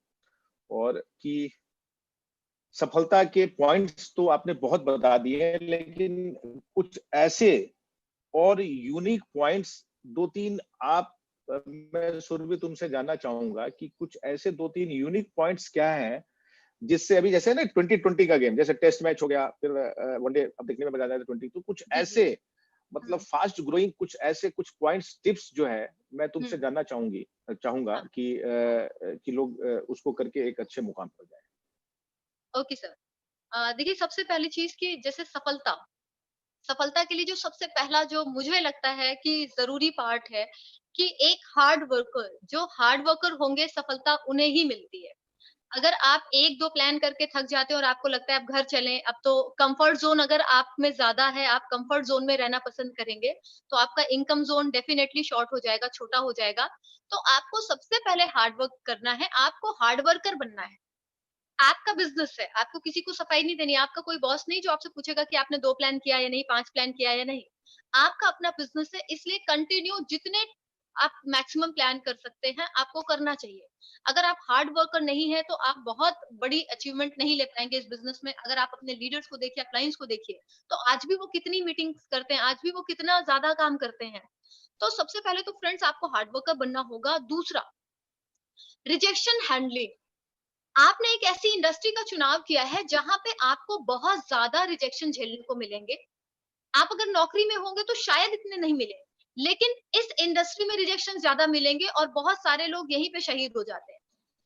[SPEAKER 1] और कि सफलता के पॉइंट्स तो आपने बहुत बता दिए हैं, लेकिन कुछ ऐसे और यूनिक पॉइंट्स दो तीन आप मैं सुरभि तुमसे जानना चाहूंगा कि कुछ ऐसे दो तीन यूनिक पॉइंट्स क्या हैं, जिससे अभी जैसे ना 2020 का गेम, जैसे टेस्ट मैच हो गया, फिर वनडे अब देखने में मजा आ रहा है 20, तो कुछ
[SPEAKER 2] जी, जी।
[SPEAKER 1] ऐसे मतलब फास्ट ग्रोइंग कुछ ऐसे कुछ पॉइंट्स टिप्स जो है मैं तुमसे
[SPEAKER 2] हुँ,
[SPEAKER 1] जानना चाहूंगा
[SPEAKER 2] हाँ,
[SPEAKER 1] कि लोग उसको करके एक अच्छे मुकाम पर जाए।
[SPEAKER 2] Okay sir. देखिए सबसे पहली चीज़ कि जैसे सफलता, सफलता के लिए जो सबसे पहला जो मुझे लगता है कि ज़रूरी पार्ट है कि एक हार्ड वर्कर, जो हार्ड वर्कर होंगे सफलता उन्हें ही मिलती है। अगर आप 1-2 प्लान करके थक जाते हो और आपको लगता है अब घर चलें, अब तो कम्फर्ट ज़ोन अगर आप में ज़्यादा है, आप कम्फर्ट ज़ोन में रहना पसंद करेंगे, तो आपका इनकम ज़ोन डेफिनिटली शॉर्ट हो जाएगा, छोटा हो जाएगा। तो आपको सबसे पहले हार्ड वर्क करना है, आपको हार्ड वर्कर बनना है। आपका बिज़नेस है, आपको किसी को सफाई नहीं देनी है, आपका कोई बॉस नहीं जो आपसे पूछेगा कि आपने 2 प्लान किया या नहीं, 5 प्लान किया या नहीं। आपका अपना बिज़नेस है, इसलिए कंटिन्यू जितने आप मैक्सिमम प्लान कर सकते हैं, आपको करना चाहिए। अगर आप हार्ड वर्कर नहीं हैं, तो आप बहुत बड़ी अचीवमेंट नहीं ले पाएँगे इस बिज़नेस में। अगर आप अपने लीडर्स को देखिए, अपलाइंस को देखिए, तो आज भी वो कितनी मीटिंग्स करते हैं, आज भी वो कितना ज़्यादा काम करते हैं। तो सबसे पहले तो फ्रेंड्स आपको हार्ड वर्कर बनना होगा। दूसरा, रिजेक्शन हैंडलिंग। आपने एक ऐसी इंडस्ट्री का चुनाव किया है जहाँ पे आपको बहुत ज़्यादा रिजेक्शन झेलने को मिलेंगे। आप अगर नौकरी में होंगे तो शायद इतने नहीं मिले, लेकिन इस इंडस्ट्री में रिजेक्शन ज़्यादा मिलेंगे और बहुत सारे लोग यहीं पे शहीद हो जाते हैं।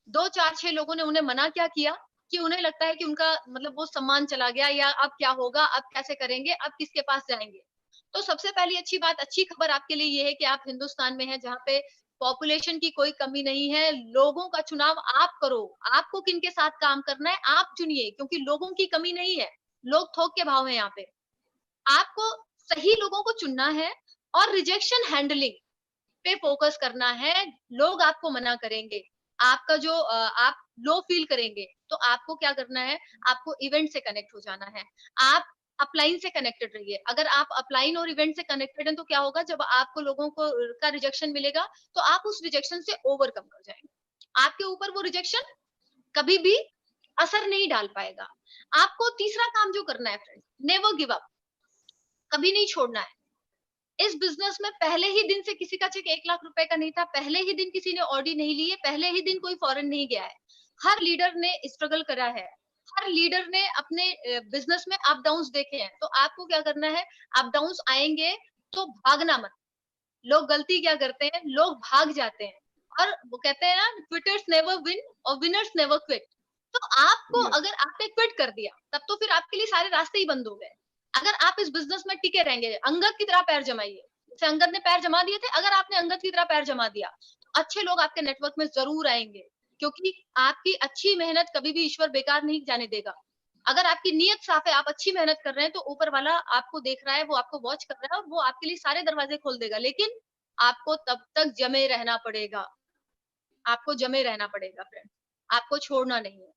[SPEAKER 2] 2, 4, 6 लोगों ने उन्हें मना क्या किया कि उन्हें लगता है कि उनका मतलब वो सम्मान चला गया या अब क्या होगा, अब कैसे करेंगे, अब किसके पास जाएँगे। तो सबसे पहली अच्छी बात, अच्छी खबर आपके लिए ये है कि आप हिंदुस्तान में हैं जहाँ पे पॉपुलेशन की कोई कमी नहीं है, लोगों का चुनाव आप करो, आपको किनके साथ काम करना है आप चुनिए क्योंकि लोगों की कमी नहीं है, लोग थोक के भाव हैं यहाँ पे। आपको सही लोगों को चुनना है और रिजेक्शन हैंडलिंग पे फ़ोकस करना है, लोग आपको मना करेंगे। आपका जो आप लो फ़ील करेंगे, तो आपको क्या करना है, आपको इवेंट से कनेक्ट हो जाना है। आप अपलाइन से कनेक्टेड रहिए। अगर आप अपलाइन और इवेंट से कनेक्टेड हैं, तो क्या होगा जब आपको लोगों को का रिजेक्शन मिलेगा, तो आप उस रिजेक्शन से ओवरकम कर जाएँगे। आपके ऊपर वो रिजेक्शन कभी भी असर नहीं डाल पाएगा। आपको तीसरा काम जो करना है फ्रेंड्स, नेवर गिव अप, कभी नहीं छोड़ना है। इस बिज़नेस में पहले ही दिन से किसी का चेक 1 लाख रुपए का नहीं था, पहले ही दिन किसी ने ऑडी नहीं ली है, पहले ही दिन कोई फॉरेन नहीं गया है। हर लीडर ने स्ट्रगल करा है, हर लीडर ने अपने बिज़नेस में अप डाउन्स देखे हैं, तो आपको क्या करना है, अप डाउन्स आएँगे तो भागना मत। लोग गलती क्या करते हैं, लोग भाग जाते हैं और वो कहते हैं ना क्विटर्स नेवर विन और विनर्स नेवर क्विट। तो आपको
[SPEAKER 1] यस।
[SPEAKER 2] अगर आपने क्विट कर दिया, तब तो फिर आपके लिए सारे रास्ते ही बंद हो गए। अगर आप इस बिज़नेस में टिके रहेंगे, अंगद की तरह पैर जमाइए। जैसे अंगद ने पैर जमा दिए थे, अगर आपने अंगद की तरह पैर जमा दिया, तो अच्छे लोग आपके नेटवर्क में ज़रूर आएँगे, क्योंकि आपकी अच्छी मेहनत कभी भी ईश्वर बेकार नहीं जाने देगा। अगर आपकी नीयत साफ है, आप अच्छी मेहनत कर रहे हैं, तो ऊपर वाला आपको देख रहा है, वो आपको वॉच कर रहा है और वो आपके लिए सारे दरवाज़े खोल देगा। लेकिन आपको तब तक जमे रहना पड़ेगा, आपको जमे रहना पड़ेगा फ्रेंड्स, आपको छोड़ना नहीं है।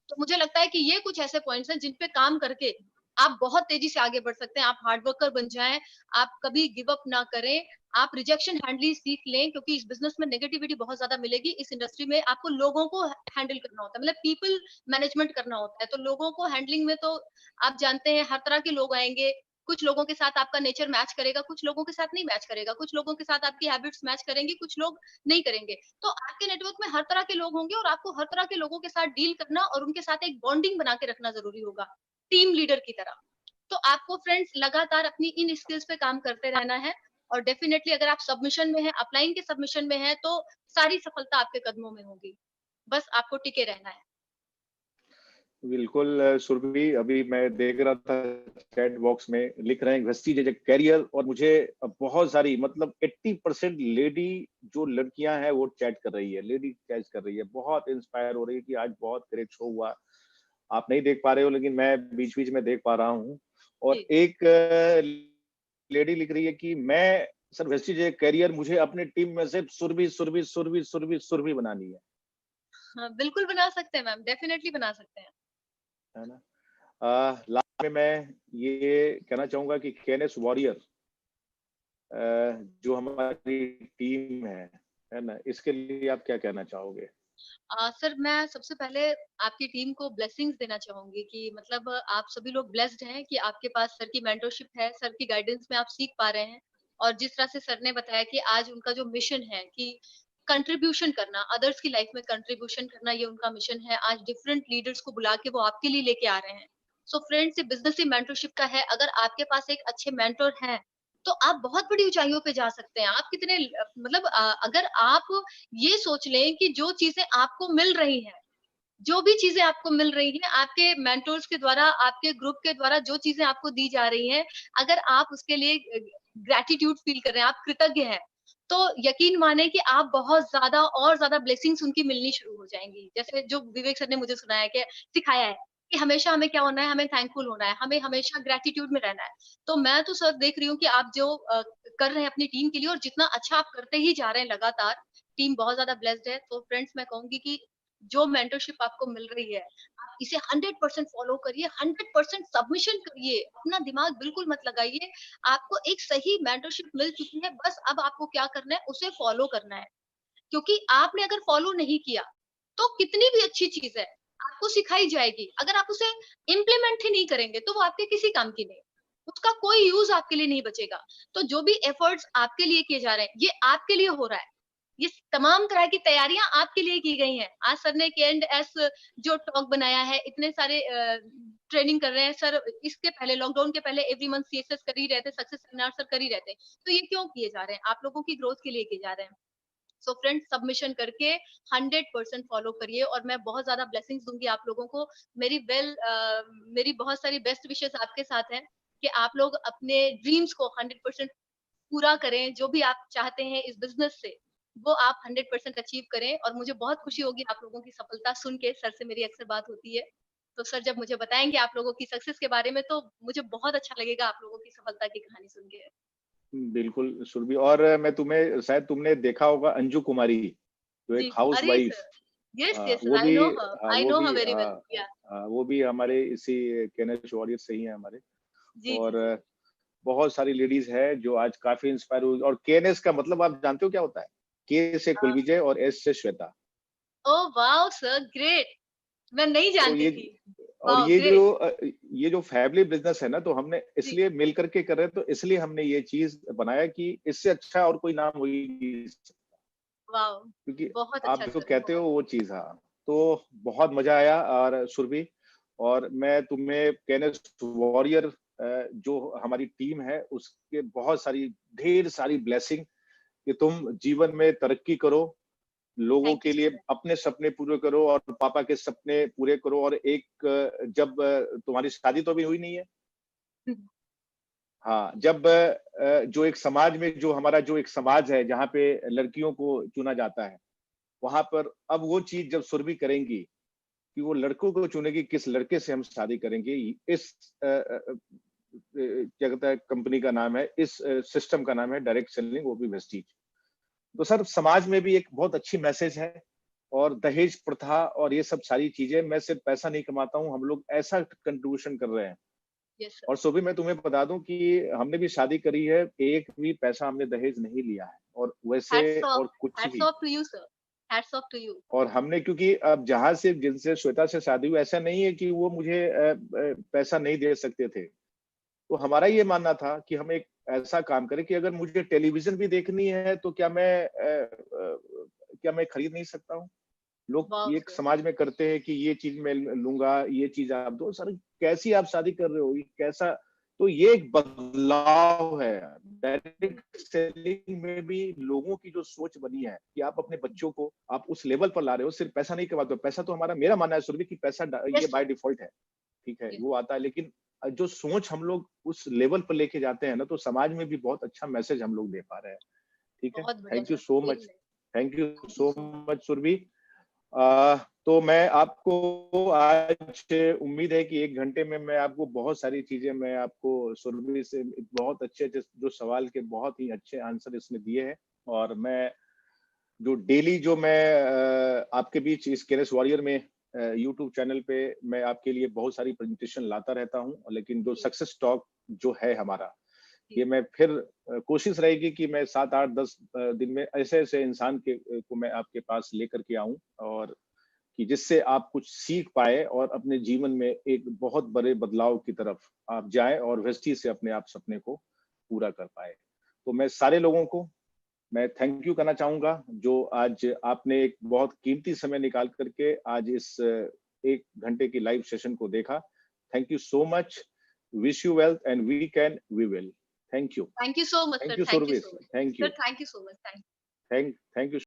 [SPEAKER 2] तो मुझे लगता है कि ये कुछ ऐसे पॉइंट्स हैं जिन पे काम करके आप बहुत तेज़ी से आगे बढ़ सकते हैं, आप हार्ड वर्कर बन जाएँ, आप कभी गिव अप ना करें, आप रिजेक्शन हैंडलिंग सीख लें क्योंकि इस बिज़नेस में नेगेटिविटी बहुत ज़्यादा मिलेगी, इस इंडस्ट्री में आपको लोगों को हैंडल करना होता है, मतलब पीपल मैनेजमेंट करना होता है, तो लोगों को हैंडलिंग में तो आप जानते हैं हर तरह के लोग आएँगे, कुछ लोगों के साथ आपका नेचर मैच करेगा, कुछ लोगों के साथ नहीं मैच करेगा, कुछ लोगों के साथ आपकी हैबिट्स मैच करेंगी, कुछ लोग नहीं करेंगे। तो आपके नेटवर्क में हर तरह के लोग होंगे और आपको हर तरह के लोगों के साथ डील करना और उनके साथ एक बॉन्डिंग बना के रखना ज़रूरी होगा, टीम लीडर की तरह। तो आपको फ्रेंड्स लगातार अपनी इन स्किल्स पे काम करते रहना है और डेफिनिटली अगर आप सबमिशन में हैं, अपलाइन के सबमिशन में हैं, तो सारी सफलता आपके कदमों में होगी। बस आपको टिके रहना है।
[SPEAKER 1] बिल्कुल सुरभि, अभी मैं देख रहा था चैट बॉक्स में लिख रहे हैं वेस्टीज एज ए कैरियर, और मुझे बहुत सारी मतलब 80% लेडी जो लड़कियां हैं वो चैट कर रही है, लेडी चैट कर रही है, बहुत इंस्पायर हो रही है कि आज बहुत ग्रेट शो हुआ। आप नहीं देख पा रहे हो लेकिन मैं बीच बीच में देख पा रहा हूँ। और
[SPEAKER 2] जी,
[SPEAKER 1] एक लेडी लिख रही है कि मैं सर वेस्टीज एक करियर मुझे अपने टीम में से सुरभि बनानी
[SPEAKER 2] हाँ, बिल्कुल बना सकते हैं मैम, डेफिनिटली बना सकते हैं।
[SPEAKER 1] है ना? लास्ट में मैं ये कहना चाहूंगा कि केएनएस वॉरियर जो हमारी टीम है ना? इसके लिए आप क्या कहना चाहोगे?
[SPEAKER 2] सर मैं सबसे पहले आपकी टीम को ब्लेसिंग्स देना चाहूँगी कि मतलब आप सभी लोग ब्लेस्ड हैं कि आपके पास सर की मेंटरशिप है, सर की गाइडेंस में आप सीख पा रहे हैं। और जिस तरह से सर ने बताया कि आज उनका जो मिशन है कि कंट्रीब्यूशन करना, अदर्स की लाइफ में कंट्रीब्यूशन करना, ये उनका मिशन है। आज डिफरेंट लीडर्स को बुला के वो आपके लिए लेके आ रहे हैं। सो फ्रेंड्स, ये बिज़नेस ही मेंटरशिप का है। अगर आपके पास एक अच्छे मेंटर हैं, तो आप बहुत बड़ी ऊँचाइयों पे जा सकते हैं। आप कितने मतलब अगर आप ये सोच लें कि जो चीज़ें आपको मिल रही हैं, जो भी चीज़ें आपको मिल रही हैं, आपके मेंटर्स के द्वारा, आपके ग्रुप के द्वारा जो चीज़ें आपको दी जा रही हैं, अगर आप उसके लिए ग्रैटिट्यूड फील कर रहे हैं, आप कृतज्ञ हैं, तो यकीन मानिए कि आप बहुत ज़्यादा और ज़्यादा ब्लेसिंग्स उनकी मिलनी शुरू हो जाएँगी। जैसे जो विवेक सर ने मुझे सुनाया कि सिखाया है कि हमेशा हमें क्या होना है, हमें थैंकफुल होना है, हमें हमेशा ग्रैटिट्यूड में रहना है। तो मैं तो सर देख रही हूँ कि आप जो कर रहे हैं अपनी टीम के लिए और जितना अच्छा आप करते ही जा रहे हैं लगातार, टीम बहुत ज़्यादा ब्लेस्ड है। तो फ्रेंड्स मैं कहूँगी कि जो मेंटरशिप आपको मिल रही है, आप इसे 100% फॉलो करिए, 100% सबमिशन करिए, अपना दिमाग बिल्कुल मत लगाइए। आपको एक सही मेंटरशिप मिल चुकी है, बस अब आपको क्या करना है, उसे फॉलो करना है। क्योंकि आपने अगर फॉलो नहीं किया, तो कितनी भी अच्छी चीज़ है, आपको सिखाई जाएगी। अगर आप उसे इम्प्लीमेंट ही नहीं करेंगे, तो वो आपके किसी काम की नहीं। उसका कोई यूज़ आपके लिए नहीं बचेगा। तो जो भी एफर्ट्स आपके लिए किए जा रहे हैं, ये आपके लिए हो रहा है। ये तमाम तरह की तैयारियाँ आपके लिए की गई हैं। आज सर ने K&S जो टॉक बनाया है, इतने सारे ट्रेनिंग कर रहे हैं सर। इसके पहले लॉकडाउन के पहले एवरी मंथ सीएसएस कर ही रहे थे, सक्सेस सेमिनार सर कर ही रहे थे। तो ये क्यों किए जा रहे हैं? आप लोगों की ग्रोथ के लिए किए जा रहे हैं। सो फ्रेंड्स, सबमिशन करके 100% फॉलो करिए और मैं बहुत ज़्यादा ब्लेसिंग्स दूँगी आप लोगों को। मेरी बहुत सारी बेस्ट विशेस आपके साथ हैं कि आप लोग अपने ड्रीम्स को 100% पूरा करें। जो भी आप चाहते हैं इस बिज़नेस से, वो आप 100% अचीव करें और मुझे बहुत खुशी होगी आप लोगों की सफलता सुन के। सर से मेरी अक्सर बात होती है। तो सर जब मुझे बताएँगे आप लोगों की सक्सेस के बारे में, तो मुझे बहुत अच्छा लगेगा आप लोगों की सफलता की कहानी सुन के।
[SPEAKER 1] बिल्कुल सुरभि। और मैं तुम्हें शायद तुमने देखा होगा अंजू कुमारी, जो
[SPEAKER 2] जी।
[SPEAKER 1] एक
[SPEAKER 2] अरे
[SPEAKER 1] हाउसवाइफ,
[SPEAKER 2] सर! यस, यस,
[SPEAKER 1] वो
[SPEAKER 2] आई
[SPEAKER 1] भी
[SPEAKER 2] नो हर।
[SPEAKER 1] हाँ,
[SPEAKER 2] आई
[SPEAKER 1] वो
[SPEAKER 2] नो
[SPEAKER 1] भी
[SPEAKER 2] हर वेरी वेल। या
[SPEAKER 1] वो भी हमारे इसी केएनएस वॉरियर से ही है हमारे।
[SPEAKER 2] जी, जी,
[SPEAKER 1] और
[SPEAKER 2] जी।
[SPEAKER 1] बहुत सारी लेडीज है जो आज काफी इंस्पायर हुई। और केएनएस का मतलब आप जानते हो क्या होता है? के से
[SPEAKER 2] हाँ।
[SPEAKER 1] कुलविजय और एस से Shweta.
[SPEAKER 2] Oh wow sir, great! मैं नहीं
[SPEAKER 1] तो
[SPEAKER 2] जानती
[SPEAKER 1] ये
[SPEAKER 2] थी।
[SPEAKER 1] और
[SPEAKER 2] वाओ, ग्रेट!
[SPEAKER 1] ये जो फैमिली बिजनेस है ना, तो हमने
[SPEAKER 2] जी,
[SPEAKER 1] इसलिए मिल करके कर रहे हैं, तो इसलिए हमने ये चीज बनाया कि इससे अच्छा और कोई नाम हो ही नहीं सकता।
[SPEAKER 2] वाओ!
[SPEAKER 1] क्योंकि
[SPEAKER 2] बहुत
[SPEAKER 1] आप
[SPEAKER 2] अच्छा
[SPEAKER 1] जो
[SPEAKER 2] सर,
[SPEAKER 1] कहते हो
[SPEAKER 2] बहुत।
[SPEAKER 1] वो चीज, हाँ। तो बहुत मजा आया और सुरभि, और मैं तुम्हें केएनएस वॉरियर जो हमारी टीम है उसके बहुत सारी ढेर सारी ब्लेसिंग कि तुम जीवन में तरक्की करो, लोगों
[SPEAKER 2] थैंक यू
[SPEAKER 1] के लिए
[SPEAKER 2] सर।
[SPEAKER 1] अपने सपने पूरे करो और पापा के सपने पूरे करो। और एक जब तुम्हारी शादी तो अभी हुई नहीं है। हाँ, जब जो एक समाज में जो हमारा जो एक समाज है जहाँ पे लड़कियों को चुना जाता है, वहां पर अब वो चीज जब सुरभि करेंगी कि वो लड़कों को चुनेगी किस लड़के से हम शादी करेंगे। इस क्या कहता है, कंपनी का नाम है, इस सिस्टम का नाम है डायरेक्ट सेलिंग, वो भी वेस्टीज। तो सर समाज में भी एक बहुत अच्छी मैसेज है। और दहेज प्रथा और ये सब सारी चीजें, मैं सिर्फ पैसा नहीं कमाता हूँ, हम लोग ऐसा कंट्रीब्यूशन कर रहे हैं।
[SPEAKER 2] Yes sir.
[SPEAKER 1] और सुबह मैं तुम्हें बता दूं कि हमने भी शादी करी है, एक भी पैसा हमने दहेज नहीं लिया है, और वैसे और कुछ
[SPEAKER 2] हैट्स
[SPEAKER 1] भी।
[SPEAKER 2] Off to you sir. Hats off to you.
[SPEAKER 1] और हमने, क्योंकि अब जहां से जिनसे श्वेता से शादी हुई, ऐसा नहीं है कि वो मुझे पैसा नहीं दे सकते थे। तो हमारा ये मानना था कि हम एक ऐसा काम करें कि अगर मुझे टेलीविजन भी देखनी है तो क्या मैं खरीद नहीं सकता हूँ? लोग
[SPEAKER 2] वाओ
[SPEAKER 1] ये
[SPEAKER 2] सर!
[SPEAKER 1] समाज में करते हैं कि ये चीज मैं लूंगा, ये चीज आप दो। सर कैसी आप शादी कर रहे हो, ये कैसा? तो ये एक बदलाव है। डायरेक्ट सेलिंग में भी लोगों की जो सोच बनी है कि आप अपने बच्चों को आप उस लेवल पर ला रहे हो, सिर्फ पैसा नहीं कमाते हो। पैसा तो हमारा, मेरा मानना है सुरभि, कि पैसा ये
[SPEAKER 2] यस
[SPEAKER 1] बाय
[SPEAKER 2] सर।
[SPEAKER 1] डिफॉल्ट है, ठीक है,
[SPEAKER 2] यस।
[SPEAKER 1] वो आता है। लेकिन जो सोच हम लोग उस लेवल पर लेके जाते हैं ना, तो समाज में भी बहुत अच्छा मैसेज हम लोग दे पा रहे हैं। ठीक है,
[SPEAKER 2] बहुत बढ़िया
[SPEAKER 1] thank you
[SPEAKER 2] sir.
[SPEAKER 1] So
[SPEAKER 2] very
[SPEAKER 1] much.
[SPEAKER 2] Nice.
[SPEAKER 1] Thank you
[SPEAKER 2] thank you
[SPEAKER 1] so
[SPEAKER 2] so much.
[SPEAKER 1] Much Surabhi. तो मैं आपको आज उम्मीद है कि 1 घंटे में मैं आपको बहुत सारी चीज़ें मैं आपको सुरभि से बहुत अच्छे-अच्छे जो सवाल के बहुत ही अच्छे आंसर इसने दिए हैं और मैं जो डेली जो मैं आपके बीच इस केरस वॉरियर में यूट्यूब चैनल पे मैं आपके लिए बहुत सारी प्रेजेंटेशन लाता रहता हूँ, लेकिन जो
[SPEAKER 2] जी,
[SPEAKER 1] सक्सेस टॉक जो है हमारा,
[SPEAKER 2] जी,
[SPEAKER 1] ये मैं फिर कोशिश रहेगी कि मैं 7, 8, 10 दिन में ऐसे-ऐसे इंसान को मैं आपके पास लेकर के आऊँ और कि जिससे आप कुछ सीख पाए और अपने जीवन में एक बहुत बड़े बदलाव की तरफ आप जाएँ और वेस्टीज से अपने आप सपने को पूरा कर पाएँ। तो मैं सारे लोगों को मैं थैंक यू करना चाहूँगा, जो आज आपने एक बहुत कीमती समय निकाल कर के आज इस 1 घंटे की लाइव सेशन को देखा। Thank you so much. Wish you wealth and we can, we will. Thank you.
[SPEAKER 2] Thank you so much
[SPEAKER 1] thank
[SPEAKER 2] sir,
[SPEAKER 1] you
[SPEAKER 2] thank you
[SPEAKER 1] Surabhi.
[SPEAKER 2] So much.
[SPEAKER 1] Thank
[SPEAKER 2] sir
[SPEAKER 1] you.
[SPEAKER 2] Thank you so much, thank
[SPEAKER 1] thank you.